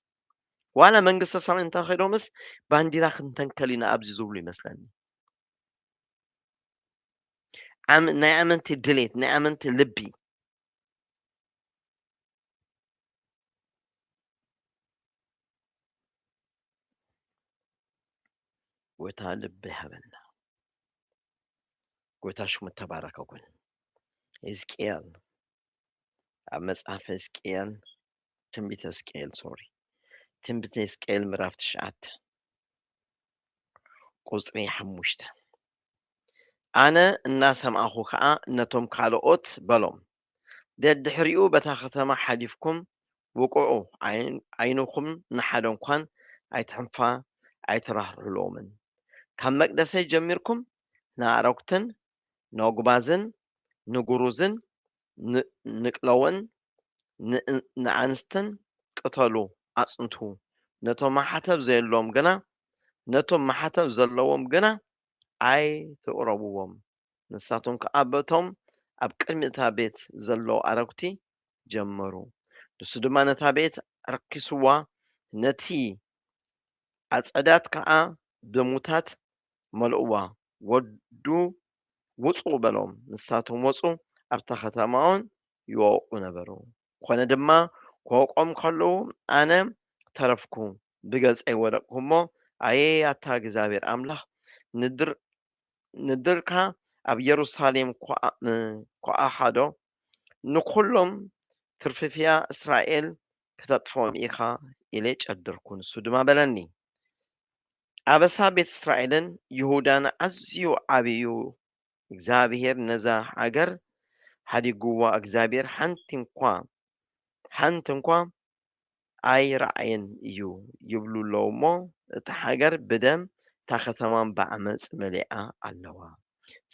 ዋላ መንግስቲ ሰማይ እንተኸዶምስ ባንዲራ ክንተንከል ኢና ኣብዚ ዝብሉ ይመስለኒ ናይ ኣመንቲ ድሌት ናይ ኣመንቲ ልቢ ጎይታ ልቢ ይሃበና ጎይታ ሽሙ ተባረከ ኮን ሕዝቅኤል ኣብ መጽሓፈ ሕዝቅኤል ትንቢተ ሕዝቅኤል ሶሪ ትንቢተ ሕዝቅኤል ምዕራፍ 9 ቁጽሪ 5 ኣነ እናሰምዓኹ ከዓ ነቶም ካልኦት በሎም ደድሕሪኡ በታ ከተማ ሓሊፍኩም ውቁዑ ዓይንኹም ንሓደ እንኳን ኣይትሕንፋ ኣይትራህርህሎምን ካብ መቅደሰይ ጀሚርኩም ንኣረጉትን ንጉባዝን ንጉሩዝን ንቅለውን ንኣንስትን ቅተሉ ኣጽንቱ ነቶም ማሓተብ ዘየሎም ግና ነቶም ማሓተብ ዘለዎም ግና ኣይትቕረብዎም ንሳቶም ከዓ በቶም ኣብ ቅድሚ እታ ቤት ዘለዎ ኣረጉቲ ጀመሩ ንሱ ድማ ነታ ቤት ረኪስዋ ነቲ ኣጸዳት ከዓ ብሙታት መልእዋ ወዱ ውፁ በሎም ንሳቶም ወፁ ኣብታ ከተማውን ይወቁ ነበሩ ኮነ ድማ ክወቆም ከለዉ ኣነ ተረፍኩ ብገጸይ ወደቅኩ እሞ ኣየ ኣታ እግዚኣብሔር ኣምላኽ ንድርካ ኣብ ኢየሩሳሌም ኳኣኻዶ ንኩሎም ትርፍፍያ እስራኤል ክተጥፎም ኢኻ ኢለ ጨድርኩ ንሱ ድማ በለኒ ኣበሳ ቤት እስራኤልን ይሁዳን ኣዝዩ ዓብዩ እግዚኣብሔር ነዛ ሃገር ሓዲጉዋ እግዚኣብሔር ሓንቲ እንኳ ኣይረኣየን እዩ ይብሉ ኣለዉ እሞ እታ ሃገር ብደም እታ ከተማን ብዓመፅ መሊኣ ኣለዋ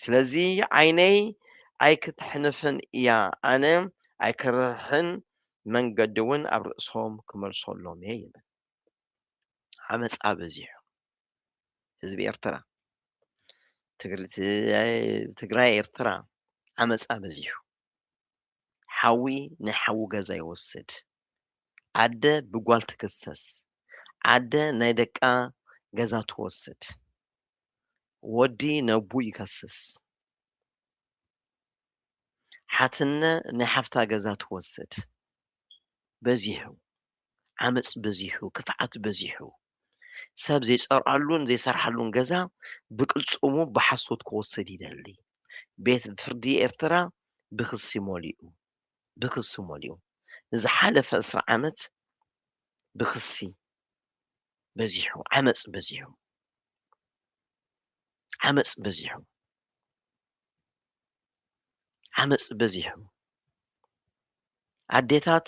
ስለዚ ዓይነይ ኣይክትሕንፍን እያ ኣነ ኣይክርሕን መንገዲ እውን ኣብ ርእሶም ክመልሶሎም እየ ይብል ዓመፃ በዚሑ ህዝቢ ኤርትራ ትግራይ ኤርትራ ዓመፃ በዚሑ ሓዊ ናይ ሓዊ ገዛ ይወስድ ዓደ ብጓል ትክሰስ ዓደ ናይ ደቃ ገዛ ትወስድ ወዲ ነቡ ይከስስ ሓትነ ናይ ሓፍታ ገዛ ትወስድ በዚሑ ዓመፅ በዚሑ ክፍዓት በዚሑ ሰብ ዘይጸርዓሉን ዘይሰርሓሉን ገዛ ብቅልጽሙ ብሓሶት ክወስድ ይደሊ ቤት ፍርዲ ኤርትራ ብክሲ መሊኡ ንዝሓለፈ 10 ዓመት ብክሲ በዚሑ ዓመፅ በዚሑ ኣዴታት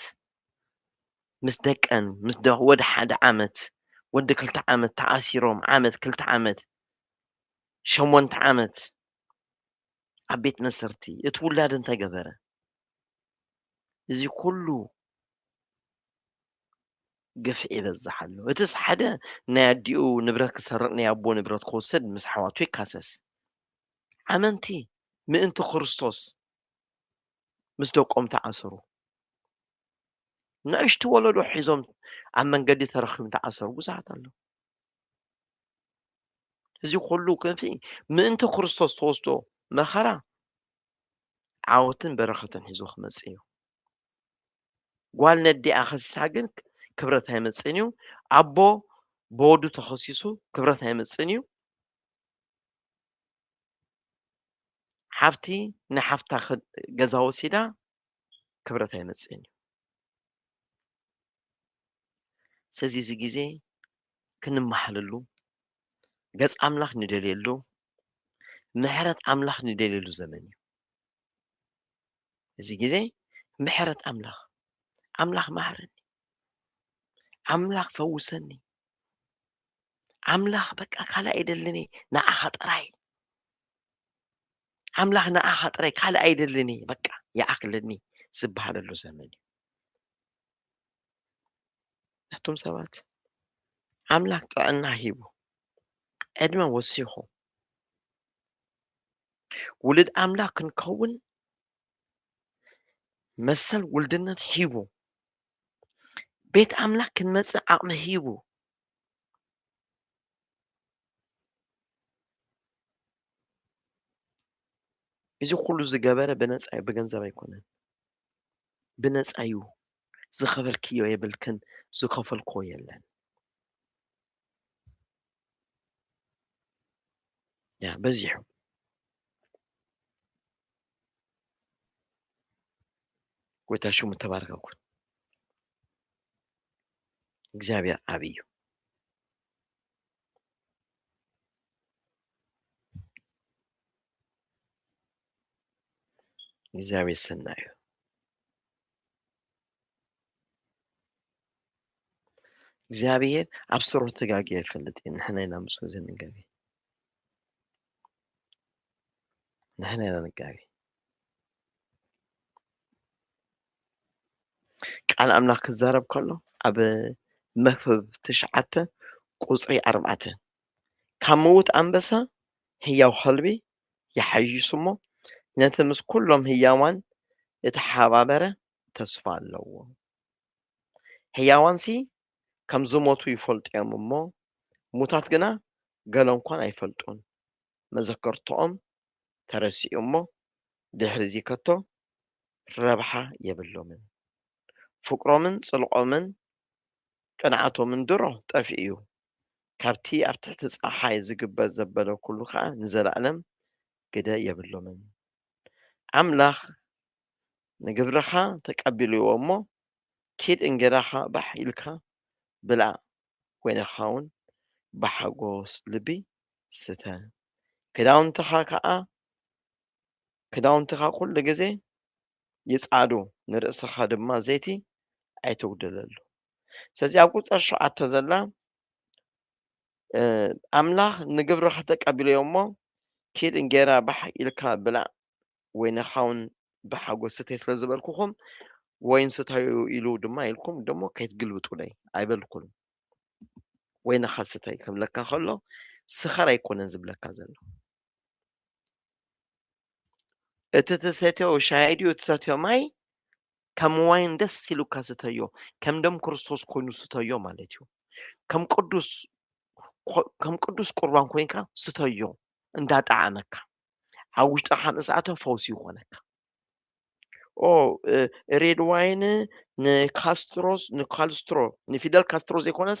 ምስ ደቀን ምስ ወዲ 1 ዓመት ወዲ 2 ዓመት ተኣሲሮም ዓመት 2 ዓመት 8 ዓመት ኣብ ቤት መስርቲ እቲ ውላድ እንታይ ገበረ እዚ ኩሉ ገፍዒ ይበዝሕ ኣሎ እቲስ ሓደ ናይ ኣዲኡ ንብረት ክሰርቕ ናይ ኣቦ ንብረት ክወስድ ምስ ሓዋቱ ይካሰስ ኣመንቲ ምእንቲ ክርስቶስ ምስ ደቆም ተኣሰሩ ንእሽቲ ወለዶ ሒዞም ኣብ መንገዲ ተረኺቦም ተዓሰሩ ብዙሓት ኣለዉ። እዚ ኩሉ ከንፊ ምእንቲ ክርስቶስ ተወስዶ መኸራ ዓወትን በረኸትን ሒዙ ክመጽእ እዩ። ጓል ነዲኣ ከሲሳ ግን ክብረት ኣይመጽእን እዩ። ኣቦ ብወዱ ተኸሲሱ ክብረት ኣይመጽእን እዩ። ሓፍቲ ንሓፍታ ገዛ ወሲዳ ክብረት ኣይመጽእን እዩ። ስለዚ እዚ ግዜ ክንመሓለሉ፣ ገጽ ኣምላኽ ንደልየሉ፣ ምሕረት ኣምላኽ ንደልየሉ ዘመን እዩ። እዚ ግዜ ምሕረት ኣምላኽ ኣምላኽ መሃረኒ፣ ኣምላኽ ፈውሰኒ፣ ኣምላኽ በቃ ካልእ ኣይደልን እየ ንዓኻ ጥራይ፣ ኣምላኽ ንዓኻ ጥራይ ካልእ ኣይደልን እየ በቃ ይዓክለኒ ዝብሃለሉ ዘመን እዩ። ናቶም ሰባት ኣምላኽ ጥዕና ሂቡ ዕድመ ወሲኹ ውሉድ ኣምላኽ ክንከውን መሰል ውልድነት ሂቡ ቤት ኣምላኽ ክንመጽእ ዓቕሚ ሂቡ እዚ ኩሉ ዝገበረ ብነፃ እዩ፣ ብገንዘብ ኣይኮነን። ብነፃ እዩ። ዝኸፈልክዮ የብልክን፣ ዝኸፈልክዎ የለን። ያ በዚሑ ጎይታ ሽሙ ተባረከ ይኩን። እግዚአብሔር ዓቢ እዩ። እግዚአብሔር ሰናይ እዩ። እግዚአብሔር ኣብ ስሩዕ ተጋጊ ኣይፈልጥ እዩ። ንሕና ኢና ምስኡ ዝንገቢ፣ ንሕና ኢና ንጋቢ። ቃል ኣምላኽ ክዛረብ ከሎ ኣብ መክብብ 9:4 ካብ ምዉት ኣንበሳ ህያው ከልቢ ይሓይሹ እሞ ነቲ ምስ ኩሎም ህያዋን የተሓባበረ ተስፋ ኣለዎ። ህያዋንሲ ከም ዝሞቱ ይፈልጡ እዮም እሞ ሙታት ግና ገለ እንኳን ኣይፈልጡን። መዘከርትኦም ተረሲኡ እሞ ድሕሪ እዚ ከቶ ረብሓ የብሎምን። ፍቅሮምን ጽልቆምን ቅንዓቶምን ድሮ ጠፊኡ እዩ። ካብቲ ኣብ ትሕቲ ፀሓይ ዝግበር ዘበለ ኩሉ ከዓ ንዘለኣለም ግደ የብሎምን። ኣምላኽ ንግብርኻ ተቀቢልዎ እሞ ኪድ እንጀራኻ ባሕ ኢልካ ብልዕ፣ ወይንኻ እውን ብሓጎስ ልቢ ስተ። ክዳውንትኻ ኩሉ ግዜ ይጻዕዱ፣ ንርእስኻ ድማ ዘይቲ ኣይትጉድለሉ። ስለዚ ኣብ ቁፅሪ 7 ዘላ ኣምላኽ ንግብርኻ ተቀቢልዎ እሞ ኪድ እንጀራ ባሕ ኢልካ ብልዕ፣ ወይንኻ እውን ብሓጎስ ስተይ ስለ ዝበልኩኹም ወይን ስታዩ ኢሉ ድማ ኢልኩም ደሞ ከይትግልብጡለይ ኣይበልኩን። ወይንኻ ስተይ ክብለካ ከሎ ስኻር ኣይኮነን ዝብለካ ዘሎ። እቲ ትሰትዮ ሻሂ ድዩ እትሰትዮ ማይ ከም ዋይን ደስ ኢሉካ ስተዮ፣ ከም ደም ክርስቶስ ኮይኑ ስተዮ ማለት እዩ። ከም ቅዱስ ቁርባን ኮይንካ ስተዮ እንዳጣዓመካ ኣብ ውሽጥኻ ምስ ኣተወ ፈውሲ ይኾነካ። ሬድ ዋይን ንፊደል ካስትሮ ዘይኮነስ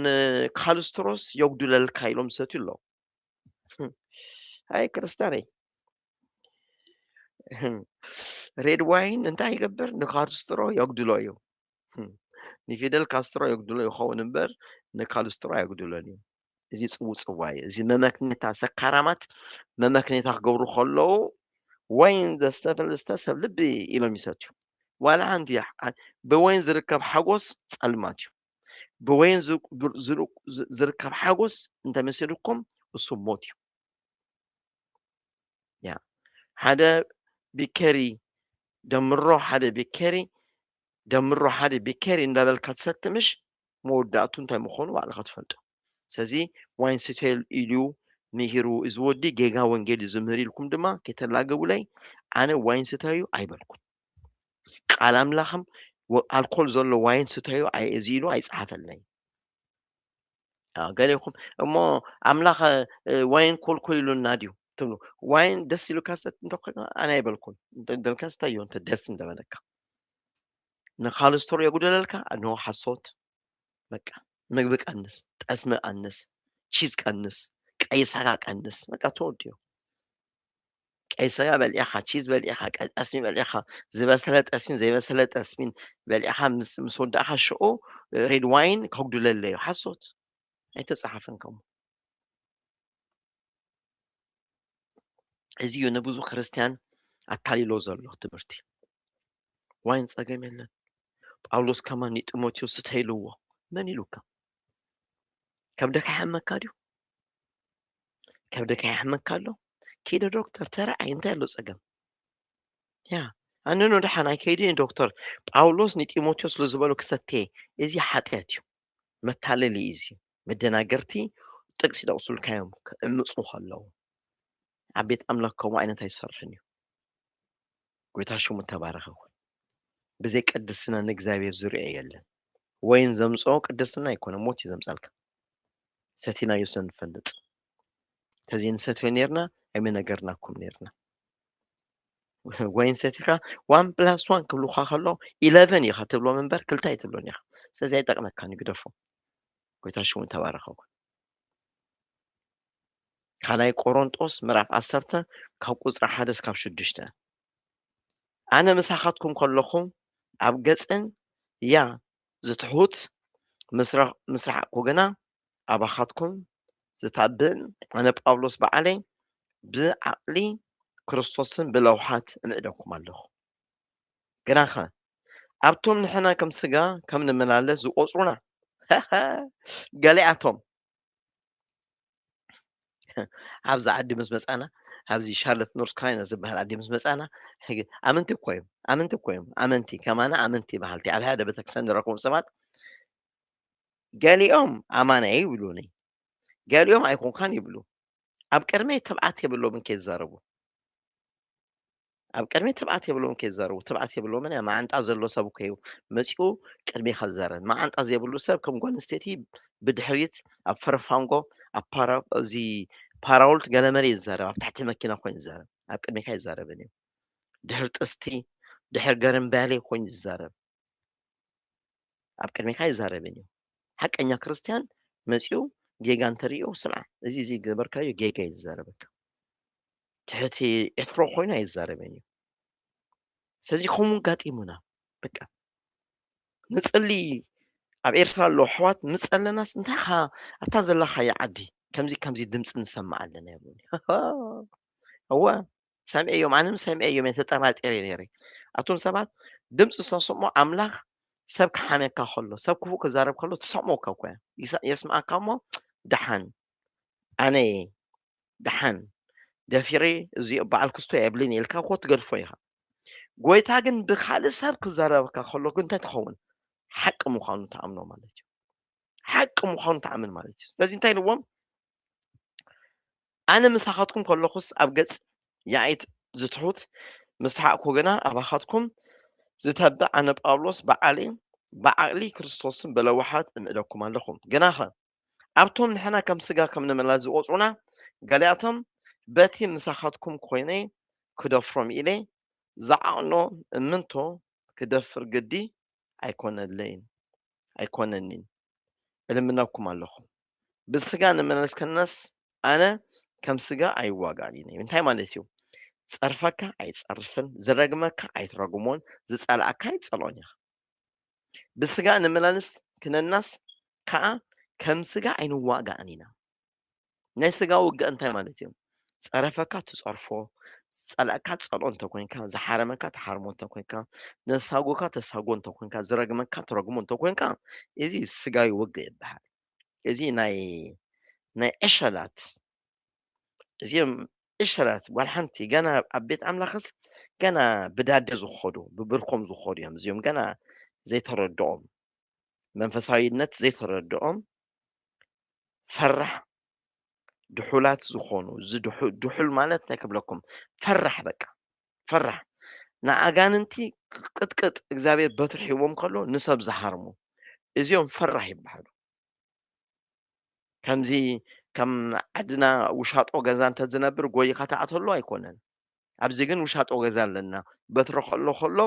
ንካልስትሮስ የጉድለልካ ኢሎም ዝሰትዩ ኣለዉ። ኣይ ክርስቲያነይ ሬድ ዋይን እንታይ ይገብር? ንካልስትሮ የጉድሎ እዩ። ንፊደል ካስትሮ የጉድሎ ይኸውን እምበር ንካልስትሮ ኣየጉድሎን እዩ። እዚ ፅውፅዋ እዩ። እዚ መመክኔታ ሰካራማት መመክኔታ ክገብሩ ከለዉ ወይን ዘስተፈልስተ ሰብ ልቢ ኢሎም ይሰትዩ። ዋላ ሓንቲ ብወይን ዝርከብ ሓጎስ ጸልማት እዩ። ብወይን ዝርከብ ሓጎስ እንተመሲልኩም እሱ ሞት እዩ። ያ ሓደ ቢከሪ ደምሮ ሓደ ቢከሪ እንዳበልካ ትሰትምሽ መወዳእቱ እንታይ ምዃኑ ባዕልኻ ትፈልጦ። ስለዚ ዋይን ስተይ ኢሉ ምሂሩ እዚ ወዲ ጌጋ ወንጌል እዩ ዝምህር ኢልኩም ድማ ከይተላገቡለይ ኣነ ዋይን ስተዩ ኣይበልኩን። ቃል ኣምላኽም ኣልኮል ዘሎ ዋይን ስተዩ እዚ ኢሉ ኣይፀሓፈለይ ገሊኹም እሞ ኣምላኽ ዋይን ኮልኮል ኢሉና ድዩ ትብሉ ዋይን ደስ ኢሉካ ሰት እንተኮይኑ ኣነ ኣይበልኩን ደልካ ስታዮ እንተ ደስ እንደበለካ ንካልስተሮ የጉደለልካ እንሆ ሓሶት በቃ ምግቢ ቀንስ ጠስሚ ቀንስ ቺዝ ቀንስ ቀይ ስጋ ቀንስ በቃ ተወዲዩ ቀይ ስጋ በሊዕኻ ቺዝ በሊዕኻ ጠስሚ በሊዕኻ ዝበሰለ ጠስሚን ዘይበሰለ ጠስሚን በሊዕኻ ምስ ወዳእኻ ሽዑ ሬድ ዋይን ከጉድለለ እዩ ሓሶት ኣይተፀሓፈን ከምኡ እዚ እዩ ንብዙሕ ክርስቲያን ኣታሊሎ ዘሎ ትምህርቲ ዋይን ፀገም የለን ጳውሎስ ከማ ኒጢሞቴዎስ ስተይልዎ መን ኢሉካ ከብደካ ይሓመካ ድዩ ከብደካ ይሕመካ ኣሎ ከይደ ዶክተር ተረኣይ እንታይ ኣሎ ፀገም ያ ኣነኖ ድሓን ኣይከይዲ ዶክተር ጳውሎስ ኒጢሞቴዎስ ዝለዝበሎ ክሰትየ እዚ ሓጢአት እዩ መታለሊ እዚ መደናገርቲ ጥቅሲ ይጠቕሱልካዮም ክእምፁ ከለዉ ኣብ ቤት ኣምላኽ ከምኡ ዓይነት ኣይሰርሕን እዩ ጎይታ ሽሙ ተባረኸ ይኹን ብዘይ ቅድስና ንእግዚኣብሔር ዝርኦ የለን ወይን ዘምፅኦ ቅድስና ኣይኮነ ሞት እዩ ዘምፃልካ ሰቲናዮ ስንፈልጥ ተዘይንሰትዮ ነርና ኣይመነገርናኩም ነርና ወይን ሰቲኻ 1+1 ክብሉካ ከሎ 11 ኢኻ ትብሎም እምበር ክልተ ኣይትብሎን ኢኻ ስለዚ ኣይጠቕመካን ይግደፎ ጎይታ ሽሙ ተባረኸ ይኹን ካልኣይ ቆሮንጦስ ምዕራፍ 10 ካብ ቁፅሪ 1 እስካብ 6 ኣነ ምሳኻትኩም ከለኹ ኣብ ገፅን ያ ዝትሑት ምስራዕ ግና ኣባኻትኩም ዝታብእን ኣነ ጳውሎስ በዓለይ ብዓቕሊ ክርስቶስን ብለውሓት እምዕደኩም ኣለኹ ግናኸ ኣብቶም ንሕና ከም ስጋ ከም ንመላለስ ዝቆፅሩና ገሊኣቶም ኣብዚ ዓዲ ምስ መፃና ኣብዚ ሻርለት ኖርስ ካሮላይና ዝበሃል ዓዲ ምስ መፃና ኣመንቲ እኮ እዮም ኣመንቲ ከማና ኣመንቲ በሃልቲ ኣብ ሓደ ቤተክርስትያን ንረኽቦም ሰባት ገሊኦም ኣማና ይብሉኒ ገሊኦም ኣይኮንካን ይብሉ ኣብ ቅድመይ ትብዓት የብሎምን ከይዛረቡ ኣብ ቅድመይ ትብዓት የብሎም ከይዛረቡ ትብዓት የብሎምን ማዓንጣ ዘሎ ሰብ እኮ እዩ መፂኡ ቅድሜኻ ዝዛረብ ማዓንጣ ዘይብሉ ሰብ ከም ጓል ኣንስተይቲ ብድሕሪት ኣብ ፈረፋንጎ ኣብ እዚ ፓራውልት ገለመለ ይዛረብ ኣብ ታሕቲ መኪና ኮይኑ ይዛረብ ኣብ ቅድሜካ ይዛረብን እዩ ድሕሪ ጥስቲ ድሕሪ ገረምባሌ ኮይኑ ይዛረብ ኣብ ቅድሜካ ይዛረብን እዩ ሓቀኛ ክርስቲያን መፂኡ ጌጋ እንተሪኦ ስምዓ እዚ ገበርካዮ ጌጋ እዩ ዝዛረበካ ትሕቲ ኤትሮ ኮይኑ ኣይዛረብን እዩ ስለዚ ከምኡ ጋጢሙና በቃ ንፅሊ ኣብ ኤርትራ ኣሎ ኣሕዋት ምስ ፀለናስ እንታይኻ ኣብታ ዘለኻዮ ዓዲ ከምዚ ድምፂ ንሰማዕ ኣለና ይብሉኒ እወ ሰምዐዮም ኣነ ሰምዐ እዮም ተጠራጢረ ነይረ ኣቶም ሰባት ድምፂ ዝተሰምዖ ኣምላኽ ሰብ ክሓመካ ከሎ ሰብ ክፉእ ክዛረብ ከሎ ትሰምዖካ እኳ የስምዓካ እሞ ድሓን ኣነ ድሓን ደፊረ እዚኦ በዓል ክስቶ የብልን ኢልካ ኮ ትገድፎ ኢኻ ጎይታ ግን ብካልእ ሰብ ክዛረበካ ከሎ ግን እንታይ ትኸውን ሓቂ ምዃኑ ተኣምኖ ማለት እዩ ሓቂ ምዃኑ ተኣምን ማለት እዩ ስለዚ እንታይ ኢልዎም ኣነ ምሳኻትኩም ከለኹስ ኣብ ገጽ ያኢት ዝትሑት ምስሓቅኩ ግና ኣባኻትኩም ዝተብዕ ኣነ ጳውሎስ ብዓቕሊ ክርስቶስን ብለውሓት እምዕደኩም ኣለኹም ግናኸ ኣብቶም ንሕና ከም ስጋ ከም ንመላስ ዝቆፅሩና ገሊኣቶም በቲ ምሳኻትኩም ኮይነይ ክደፍሮም ኢለ ዝዓቕኖ እምንቶ ክደፍር ግዲ ኣይኮነኒን እልምነኩም ኣለኹ ብስጋ ንመለስ ከነስ ኣነ ከም ስጋ ኣይዋጋእን እዩ እንታይ ማለት እዩ ፀርፈካ ኣይፀርፍን ዝረግመካ ኣይትረግሞን ዝፀላእካ ኣይፀልኦን ኢኻ ብስጋ ንመላለስ ክነናስ ከዓ ከም ስጋ ኣይንዋጋእን ኢና ናይ ስጋ ውግእ እንታይ ማለት እዩ ፀረፈካ ትፀርፎ ዝፀላእካ ትፀልኦ እንተኮይንካ ዝሓረመካ ትሓርሞ እንተኮይንካ ነሳጉካ ተሳጎ እንተኮይንካ ዝረግመካ ትረግሞ እንተኮይንካ እዚ ስጋዊ ውግእ ይበሃል እዚ ናይ ዕሸላት እዚኦም ዕሸላት ጓል ሓንቲ ገና ኣብ ቤት ኣምላኽስ ገና ብዳደ ዝኸዱ ብብርኮም ዝኸዱ እዮም እዚኦም ገና ዘይተረድኦም መንፈሳዊነት ዘይተረድኦም ፈራሕ ድሑላት ዝኾኑ ድሑል ማለት እንታይ ክብለኩም ፈራሕ በቃ ፈራሕ ንኣጋንንቲ ቅጥቅጥ እግዚኣብሔር በትሪ ሂቦም ከሎ ንሰብ ዝሃርሙ እዚኦም ፈራሕ ይበሃሉ። ከምዚ ከም ዓድና ውሻጦ ገዛ እንተዝነብር ጎይኻ ተኣትወሉ ኣይኮነን። ኣብዚ ግን ውሻጦ ገዛ ኣለና። በትሪ ከሎ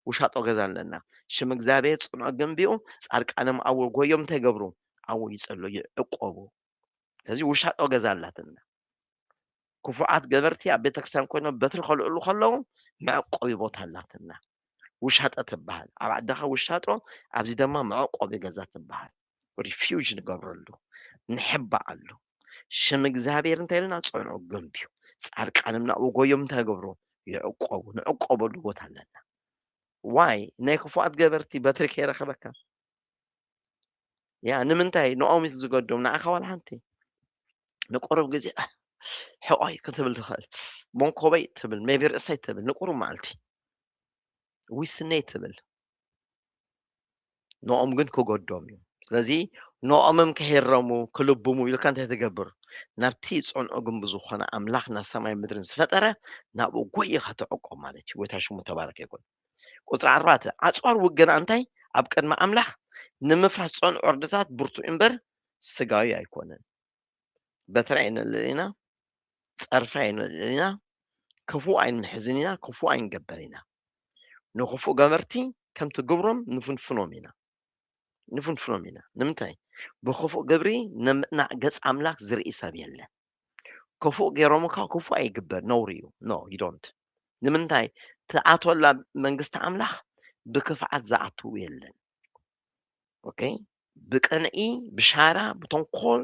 ውሻጦ ገዛ ኣለና። ሽም እግዚኣብሔር ጽኑዕ ገንቢኡ ጻድቃንም ኣብኡ ጎዮም እንታይ ይገብሩ? ኣብኡ ይጸልዩ ይዕቆቡ። ስለዚ ውሻጦ ገዛ ኣላትና። ክፉዓት ገበርቲ ኣብ ቤተክርስትያን ኮይኖም በትሪ ከልዕሉ ከለዉ መዕቆቢ ቦታ ኣላትና። ውሻጦ ትበሃል። ኣብ ዓድኻ ውሻጦ፣ ኣብዚ ድማ መዕቆቢ ገዛ ትበሃል። ሪፊውጅ ንገብረሉ ንሕባኣሉ ሽም እግዚኣብሔር እንታይ ኢልና ጽኑዕ ገንቢዩ ጻድቃንም ናብኡ ጎዮም እንታይ ይገብሩ? ይዕቆቡ። ንዕቆበሉ ቦታ ኣለና። ዋይ ናይ ክፉዓት ገበርቲ በትሪ ከይረኸበካ ያ ንምንታይ ንኦም ዝገዶም ንዓኻ ዋላ ሓንቲ ንቁሩብ ግዜ ሕቆይ ክትብል ትኽእል መንኮበይ ትብል ሜቢ ርእሰይ ትብል ንቁሩብ መዓልቲ ዊስነይ ትብል ንኦም ግን ክገዶም እዩ። ስለዚ ንኦምም ከይረሙ ክልብሙ ኢልካ እንታይ ትገብር? ናብቲ ጽኑዕ ግንቢ ዝኾነ ኣምላኽና ሰማይ ምድርን ዝፈጠረ ናብኡ ጎይኻ ትዕቆብ ማለት እዩ። ጎይታ ሽሙ ተባረከ ይኩን። ቁፅሪ 4 ዓጽዋር ውግና እንታይ ኣብ ቅድሚ ኣምላኽ ንምፍራስ ጽኑዕ ወርድታት ብርቱዕ እምበር ስጋዊ ኣይኮነን። በትሪ ኣይንልዕል ኢና፣ ፀርፊ ኣይንልዕል ኢና፣ ክፉእ ኣይንሕዝን ኢና፣ ክፉእ ኣይንገበር ኢና። ንክፉእ ገበርቲ ከምቲ ግብሮም ንፍንፍኖም ኢና ንምንታይ? ብክፉእ ግብሪ ንምእናዕ ገጽ ኣምላኽ ዝርኢ ሰብ የለን። ክፉእ ገይሮምካ ክፉእ ኣይግበር ነውሪ እዩ። ኖ ዩ ዶንት። ንምንታይ? ትኣትወላ መንግስቲ ኣምላኽ ብክፍዓት ዝኣትው የለን። ኦኬ ብቅንዒ ብሻራ ብተንኮል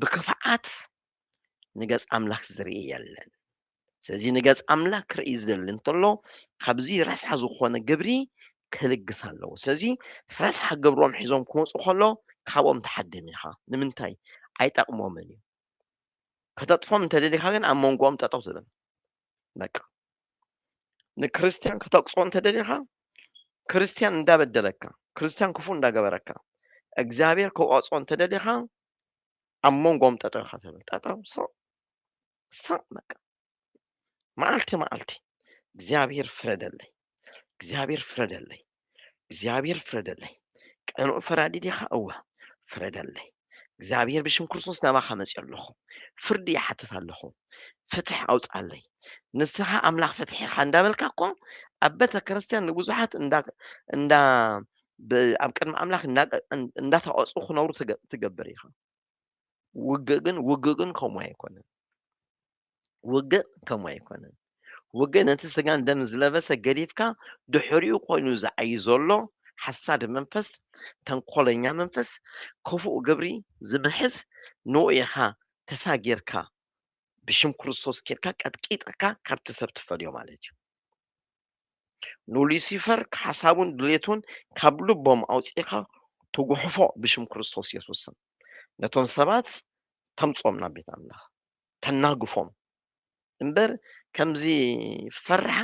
ብክፍዓት ንገጽ ኣምላኽ ዝርኢ የለን። ስለዚ ንገጽ ኣምላኽ ክርኢ ዝደሊ እንተሎ ካብዚ ረስሓ ዝኾነ ግብሪ ክልግስ ኣለዎ። ስለዚ ረስሓ ግብሮም ሒዞም ክመፁ ከሎ ካብኦም ተሓድም ኢኻ። ንምንታይ? ኣይጠቕሞምን እዩ። ከተጥፎም እንተደሊኻ ግን ኣብ መንጎኦም ጠጠው ትብል በቃ። ንክርስቲያን ከተቅፅኦ እንተደሊኻ ክርስቲያን እንዳበደለካ ክርስቲያን ክፉእ እንዳገበረካ እግዚኣብሔር ክቆፅኦ እንተደሊኻ ኣብ መንጎኦም ጠጠው ኢኻ ትብል። ጠጠው ሳቅ በቃ መዓልቲ እግዚኣብሔር ፍረደለይ፣ እግዚኣብሔር ፍረደለይ፣ እግዚኣብሔር ፍረደለይ። ቀኑዕ ፈራዲ ዲኻ? እወ ፍረደለይ። እግዚኣብሔር ብሽም ክርስቶስ ናባኻ መፅእ ኣለኹ፣ ፍርዲ ይሓትት ኣለኹ፣ ፍትሕ ኣውፃለይ። ንስኻ ኣምላኽ ፍትሒኻ እንዳበልካ እኮ ኣብ ቤተ ክርስቲያን ንብዙሓት ኣብ ቅድሚ ኣምላኽ እንዳተቐፁ ክነብሩ ትገብር ኢኻ። ውግእ ግን ከምኡ ኣይኮነን። ውግእ ነቲ ስጋን ደም ዝለበሰ ገዲፍካ ድሕሪኡ ኮይኑ ዝዓይ ዘሎ ሓሳድ መንፈስ፣ ተንኮለኛ መንፈስ፣ ክፉእ ግብሪ ዝምሕዝ ንኡ ኢኻ ተሳጊርካ ብሽም ክርስቶስ ኬድካ ቀጥቂጥካ ካብቲ ሰብ ትፈልዮ ማለት እዩ። ንሉሲፈር ሓሳቡን ድሌቱን ካብ ልቦም ኣውፂኢኻ ትጉሕፎ ብሽም ክርስቶስ ኢየሱስ ስም። ነቶም ሰባት ተምፆም ናብ ቤት ኣምላኽ ተናግፎም እምበር ከምዚ ፈርሓ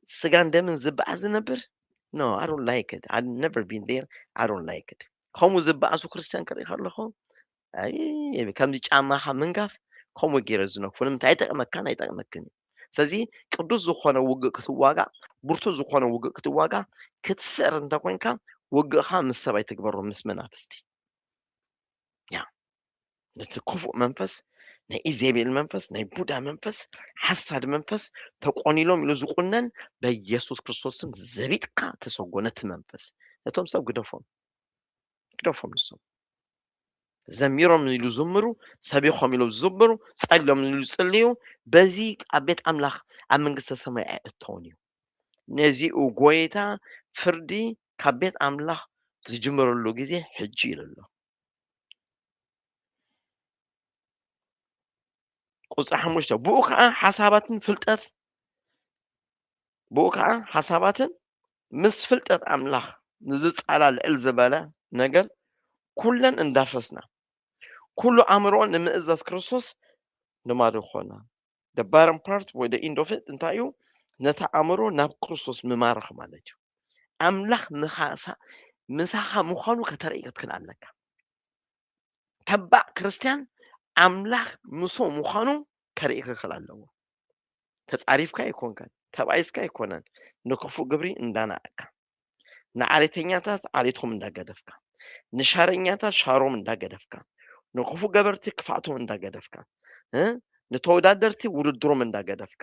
ስጋን ደምን ዝበዓ ዝነብር ኖ I don't like it. I've never been there. I don't like it. ከምኡ ዝበኣሱ ክርስቲያን ክርኢ ከለኹ ኣይ ከምዚ ጫማኻ ምንጋፍ ከምኡ ገይረ ዝነክፉ ንምንታይ? ኣይጠቕመካን ኣይጠቕመክን እዩ። ስለዚ ቅዱስ ዝኾነ ውግእ ክትዋጋእ ብርቱዕ ዝኾነ ውግእ ክትዋጋእ ክትስዕር እንተኮይንካ ውግእኻ ምስ ሰብ ኣይትግበሮ ምስ መናፍስቲ ያ ነቲ ክፉእ መንፈስ ናይ ኢዜቤል መንፈስ ናይ ቡዳ መንፈስ ሓሳድ መንፈስ ተቆኒሎም ኢሉ ዝቁነን በኢየሱስ ክርስቶስም ዘቢጥካ ተሰጎ ነቲ መንፈስ ነቶም ሰብ ግደፎም ንሶም ዘሚሮም ኢሉ ዝምሩ ሰቢኾም ኢሉ ዝዝምሩ ጸልዮም ኢሉ ዝጽልዩ በዚ ኣብ ቤት ኣምላኽ ኣብ መንግስተ ሰማይ ኣይእተውን እዩ። ነዚኡ ጎይታ ፍርዲ ካብ ቤት ኣምላኽ ዝጅምረሉ ግዜ ሕጂ ኢሉ ኣሎ። ቁፅሪ 5 ብኡ ከዓ ሓሳባትን ምስ ፍልጠት ኣምላኽ ንዝፃላልዕል ዝበለ ነገር ኩለን እንዳፈስና ኩሉ ኣእምሮን ንምእዛዝ ክርስቶስ ንማድ ኮና the bottom part ወይ the end of it እንታይ እዩ? ነታ ኣእምሮ ናብ ክርስቶስ ምማርኽ ማለት እዩ። ኣምላኽ ምሳኻ ምዃኑ ከተርኢ ክትክእል ኣለካ። ተባዕ ክርስቲያን ኣምላኽ ምሶ ምዃኑ ከርኢ ክኽእል ኣለዎ። ተጻሪፍካ ኣይኮንከን ተባይስካ ኣይኮነን ንክፉእ ግብሪ እንዳናእካ ንዓሌተኛታት ዓሌትኩም እንዳገደፍካ ንሻረኛታት ሻሮም እንዳገደፍካ ንክፉእ ገበርቲ ክፋእቶም እንዳገደፍካ እ ንተወዳደርቲ ውድድሮም እንዳገደፍካ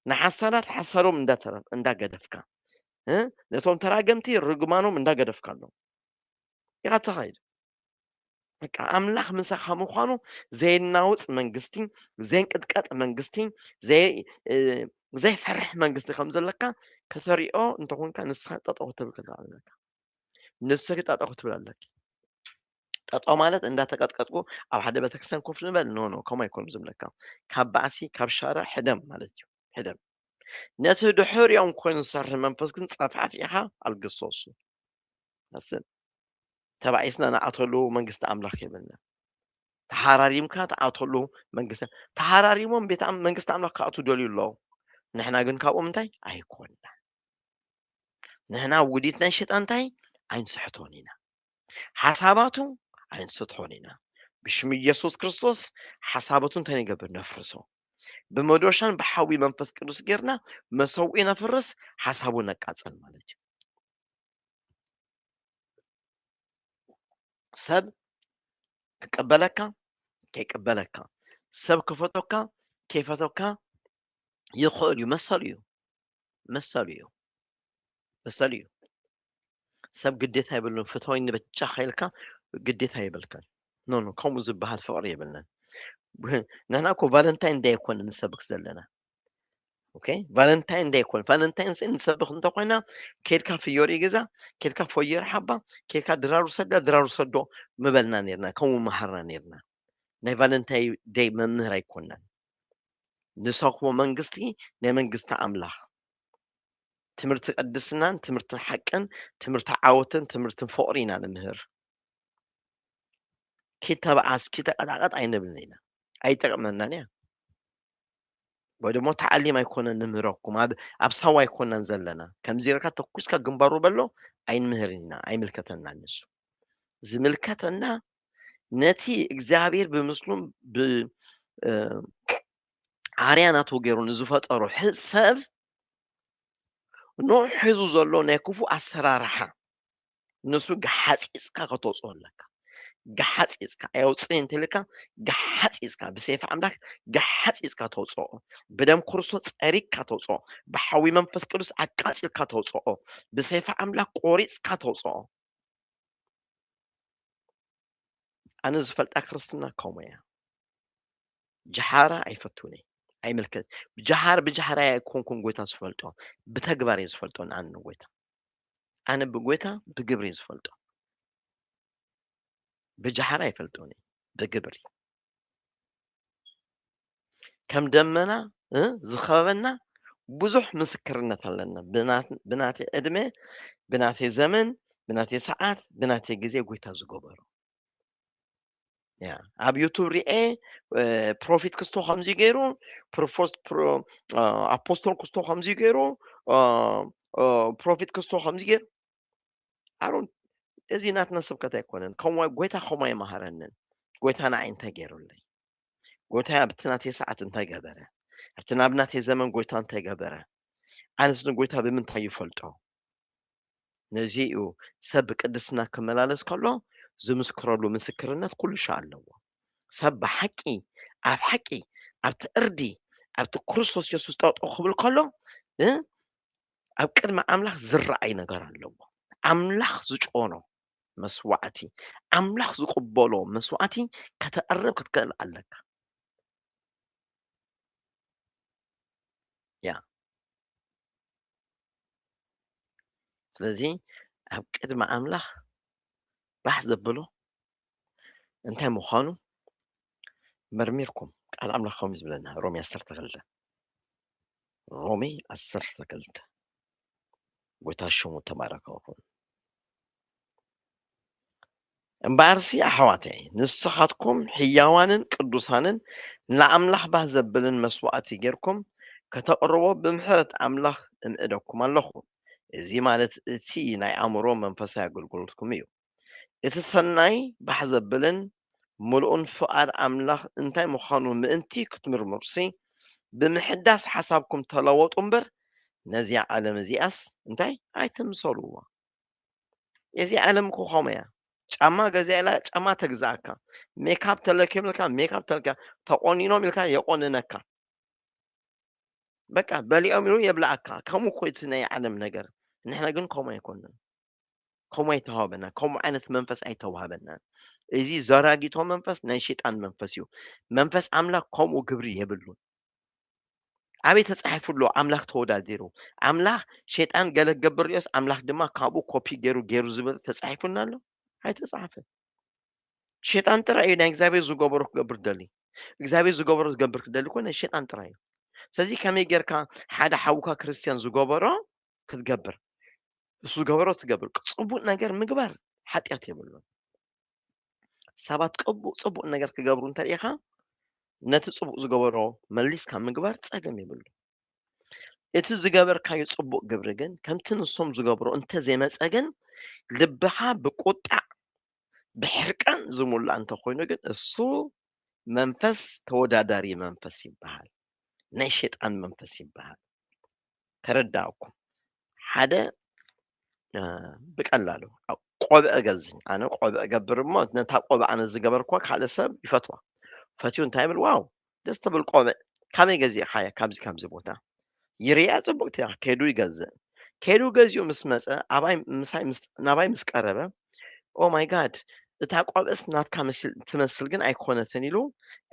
ንሓሳዳት ሓሳዶም እንዳገደፍካ ነቶም ተራገምቲ ርግማኖም እንዳገደፍካ ኣሎ ኢኻ ተኻይድ በቃ ኣምላኽ ምሳኻ ምዃኑ ዘይናውፅ መንግስቲ ዘይንቅጥቀጥ መንግስቲ ዘይፈርሕ መንግስቲ ከም ዘለካ ከተሪኦ እንተኮንካ ንስኻ ጠጠው ክትብል ኣለካ ንስኺ ጠጠው ክትብል ኣለኪ ጠጠው ማለት እንዳተቀጥቀጥኩ ኣብ ሓደ ቤተክርስትያን ኮፍ ንበል ኖ ከምኡ ኣይኮኑን ዝብለካ ካብ ባእሲ ካብ ሻራ ሕደም ማለት እዩ ሕደም ነቲ ድሕሪኦም ኮይኑ ዝሰርሕ መንፈስ ግን ፀፍዓፊኢኻ ኣልግሶሱ ኣስብ ተባኢስና ንኣተሉ መንግስቲ ኣምላኽ የብልና ተሓራሪምካ ተኣተሉ መንግስቲ ተሓራሪሞም መንግስቲ ኣምላኽ ክኣቱ ደልዩ ኣለዉ ንሕና ግን ካብኦም እንታይ ኣይኮንና ንሕና ውዲት ናይ ሸጣን እንታይ ኣይንስሕቶን ኢና ሓሳባቱ ኣይንስትሖን ኢና ብሽም ኢየሱስ ክርስቶስ ሓሳባቱ እንታይ ንገብር ነፍርሶ ብመዶሻን ብሓዊ መንፈስ ቅዱስ ጌርና መሰዊኡ ነፍርስ ሓሳቡ ነቃፀል ማለት እዩ ሰብ ክቀበለካ ከይቀበለካ ሰብ ክፈቶካ ከይፈቶካ ይኽእል እዩ መሰሉ እዩ መሰሉ እዩ መሰሉ እዩ ሰብ ግዴታ የብሉን ፍትወይ ንብቻ ኸይልካ ግዴታ የብልካን ኖ ከምኡ ዝበሃል ፍቅሪ የብልናን ንሕና እኮ ቫለንታይን ዳይ ኣይኮነ ንሰብክ ዘለና ኦኬ ቫለንታይን ዳይ ኣይኮነ ቫለንታይን ንሰብክ እንተኮይና ከድካ ፍዮሪ ገዛ ከድካ ፈየር ሓባ ከድካ ድራሩ ሰዳ ድራሩ ሰዶ ምበልና ነርና ከምኡ መሃርና ነርና ናይ ቫለንታይን ዳይ መምህር ኣይኮናን ንሰኽቦ መንግስቲ ናይ መንግስቲ ኣምላኽ ትምህርቲ ቅድስናን ትምህርትን ሓቅን ትምህርቲ ዓወትን ትምህርትን ፍቅሪ ኢና ንምህር ክተብዓስ ክተቀጣቀጥ ኣይንብልን ኢና ኣይጠቅመናን እያ ወይ ደሞ ተዓሊም ኣይኮነን ንምህረኩም ኣብ ሳዋ ኣይኮናን ዘለና ከምዚ ኢልካ ተኩስካ ግንባሩ በሎ ኣይንምህርን ኢና ኣይምልከተና ንሱ ዝምልከተና ነቲ እግዚኣብሔር ብምስሉም ብዓርያናቱ ገይሩ ንዝፈጠሮ ሰብ ንዑ ሒዙ ዘሎ ናይ ክፉእ ኣሰራርሓ ንሱ ገሓፂፅካ ከተውፅኦ ኣለካ ገሓፂፅካ ኣየውፅእ እንተኢልካ ገሓፂፅካ ብሰይፊ ኣምላክ ገሓፂፅካ ተውፅኦ ብደም ክርስቶስ ፀሪግካ ተውፅኦ ብሓዊ መንፈስ ቅዱስ ኣቃፂልካ ተውፅኦ ብሰይፊ ኣምላክ ቆሪፅካ ተውፅኦ ኣነ ዝፈልጣ ክርስትና ከምኡ እያ ጀሓራ ኣይፈትውን እየ ኣይምልከት ብጀሓራ ኣይኮንኩን ጎይታ ዝፈልጦ ብተግባር እየ ዝፈልጦ ንኣነ ጎይታ ኣነ ብጎይታ ብግብሪ እየ ዝፈልጦ ብጀሓራ ኣይፈልጦን እየ ብግብሪ ከም ደመና ዝኸበበና ብዙሕ ምስክርነት ኣለና ብናተይ ዕድመ ብናተይ ዘመን ብናተይ ሰዓት ብናተይ ግዜ ጎይታ ዝገበሮ ኣብ ዩቱብ ሪኤ ፕሮፊት ክስቶ ከምዚ ገይሩ ኣፖስቶል ክስቶ ከምዚ ገይሩ ፕሮፊት ክስቶ ከምዚ ገይሩ ኣሮን እዚ ናትና ስብከት ኣይኮነን ከምኡ ጎይታ ከምኡ ኣይመሃረንን ጎይታ ንዓይ እንታይ ገይሩለይ ጎይታ ኣብቲ ናተይ ሰዓት እንታይ ገበረ ኣብቲ ናብ ናተይ ዘመን ጎይታ እንታይ ገበረ ኣነስ ንጎይታ ብምንታይ ይፈልጦ ነዚ እዩ ሰብ ብቅድስና ክመላለስ ከሎ ዝምስክረሉ ምስክርነት ኩሉ ሻ ኣለዎ ሰብ ብሓቂ ኣብ ሓቂ ኣብቲ እርዲ ኣብቲ ክርስቶስ ኢየሱስ ጠጠው ክብል ከሎ ኣብ ቅድሚ ኣምላኽ ዝረኣይ ነገር ኣለዎ ኣምላኽ ዝጮኖ መስዋዕቲ ኣምላኽ ዝቕበሎ መስዋዕቲ ከተቀርብ ክትክእል ኣለካ ያ ስለዚ ኣብ ቅድሚ ኣምላኽ ባሕ ዘብሎ እንታይ ምዃኑ መርሚርኩም ቃል ኣምላኽ ከምኡ ዝብለና ሮሜ 12 ሮሜ 12 ጎይታ ሽሙ ተባረከ ይኹን እምበኣርሲ ኣሕዋተይ ንስኻትኩም ሕያዋንን ቅዱሳንን ንኣምላኽ ባህ ዘብልን መስዋዕቲ ጌርኩም ከተቕርቦ ብምሕረት ኣምላኽ እምእደኩም ኣለኹ እዚ ማለት እቲ ናይ ኣእምሮ መንፈሳዊ ኣገልግሎትኩም እዩ እቲ ሰናይ ባህ ዘብልን ምልኡን ፍቓድ ኣምላኽ እንታይ ምዃኑ ምእንቲ ክትምርምሩሲ ብምሕዳስ ሓሳብኩም ተለወጡ እምበር ነዚ ዓለም እዚኣስ እንታይ ኣይትምሰልዎ። እዚ ዓለም እኮ ኸመይ እያ ጫማ ገዚአ ኢላ ጫማ ተግዝኣካ ሜካፕ ተለኪዮም ኢልካ ሜካፕ ተቆኒኖም ኢልካ የቆንነካ በቃ በሊዖም ኢሉ የብልዓካ ከምኡ እኮ እቲ ናይ ዓለም ነገር ንሕና ግን ከምኡ ኣይኮንንን ከምኡ ኣይተዋህበና ከምኡ ዓይነት መንፈስ ኣይተዋህበናን እዚ ዘራጊቶ መንፈስ ናይ ሸይጣን መንፈስ እዩ መንፈስ ኣምላኽ ከምኡ ግብሪ የብሉን ኣበይ ተጻሒፉ ኣሎ ኣምላኽ ተወዳዲሩ ኣምላኽ ሸይጣን ገለ ክገብር ድዮስ ኣምላኽ ድማ ካብኡ ኮፒ ገይሩ ዝብል ተጻሒፉልና ኣሎ ኣይተጻሓፈን ሸይጣን ጥራይ እዩ ናይ እግዚኣብሔር ዝገበሮ ክገብር ደሊ እግዚኣብሔር ዝገበሮ ዝገብር ክደሊ ኮነ ሸይጣን ጥራይ እዩ ስለዚ ከመይ ጌርካ ሓደ ሓውካ ክርስቲያን ዝገበሮ ክትገብር እሱ ዝገበሮ ትገብር ጽቡቕ ነገር ምግባር ሓጢኣት የብሉን ሰባት ጽቡቕ ነገር ክገብሩ እንተሪኢኻ ነቲ ጽቡቕ ዝገበሮ መሊስካ ምግባር ፀገም የብሉ እቲ ዝገበርካዮ ጽቡቕ ግብሪ ግን ከምቲ ንሶም ዝገብሮ እንተዘይመፀ ግን ልብኻ ብቁጣዕ ብሕርቃን ዝሙላእ እንተኾይኑ ግን እሱ መንፈስ ተወዳዳሪ መንፈስ ይበሃል ናይ ሸይጣን መንፈስ ይበሃል ተረዳእኩም ሓደ ብቀላሉ ቆብዕ ገዝእ ኣነ ቆብዕ ገብር እሞ ነታ ቆብዕ ኣነ ዝገበርኳ ካልእ ሰብ ይፈትዋ ፈትዩ እንታይ ብል ዋው ደስ ትብል ቆብዕ ካመይ ገዚእኻያ ካብዚ ቦታ ይርያ ጽቡቕቲ እያ ከይዱ ይገዝእ ከይዱ ገዚኡ ምስ መፀ ናባይ ምስ ቀረበ ኦ ማይ ጋድ እታ ቆብዕስ ናትካ ትመስል ግን ኣይኮነትን ኢሉ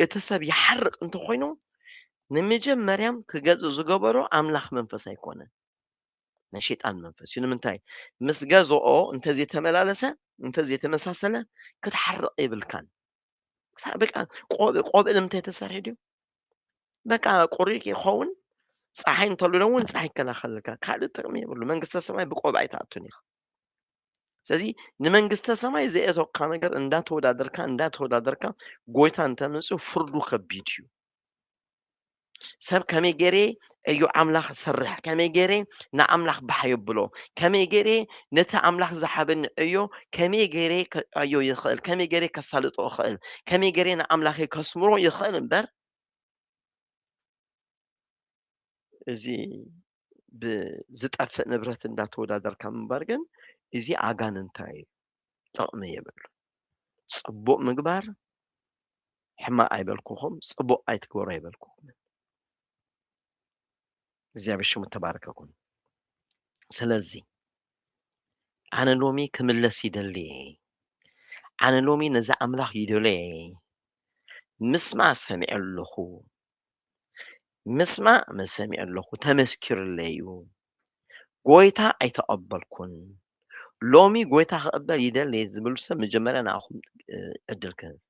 እቲ ሰብ ይሓርቕ እንተኾይኑ ንመጀመርያም ክገዝእ ዝገበሮ ኣምላኽ መንፈስ ኣይኮነን ናይ ሸይጣን መንፈስ እዩ ንምንታይ ምስ ገዝኦ እንተዘይተመላለሰ እንተዘይተመሳሰለ ክትሓርቕ የብልካን በቃ ቆብዕ ንምንታይ ተሰሪሑ ድዩ በቃ ቁሪቅ ይኸውን ፀሓይ እንተሎ እውን ፀሓይ ይከላኸለልካ ካልእ ጥቕሚ የብሉ መንግስተ ሰማይ ብቆብዕ ኣይትኣቱን ኢኻ ስለዚ ንመንግስተ ሰማይ ዘእተካ ነገር እንዳተወዳደርካ ጎይታ እንተመፅኡ ፍርዱ ከቢድ እዩ ሰብ ከመይ ገይረ እዩ ኣምላኽ ዝሰርሕ ከመይ ገይረ ንኣምላኽ ባሕ የብሎ ከመይ ገይረ ነቲ ኣምላኽ ዝሓበኒ እዮ ከመይ ገይረ ኣዮ ይኽእል ከመይ ገይረ ከሳልጦ ይኽእል ከመይ ገይረ ንኣምላኽ ከስምሮ ይኽእል እምበር እዚ ብዝጠፍእ ንብረት እንዳተወዳደርካ ምንባር ግን እዚ ኣጋንንታይ እዩ ጥቕሚ የብሉ ጽቡቕ ምግባር ሕማቕ ኣይበልኩኹም ጽቡቕ ኣይትግበሩ ኣይበልኩኹም እግዚኣብሔር ሽሙ ተባረከ ይኹን ስለዚ ኣነ ሎሚ ክምለስ ይደሊ ኣነ ሎሚ ነዚ ኣምላኽ ይደለየ ምስማዕ ሰሚዐ ኣለኹ ምስማዕ ሰሚዐ ኣለኹ ተመስኪርለይ እዩ ጎይታ ኣይተቐበልኩን ሎሚ ጎይታ ክቕበል ይደሊ ዝብሉ ሰብ መጀመርያ ንኣኹም ዕድል ክህብ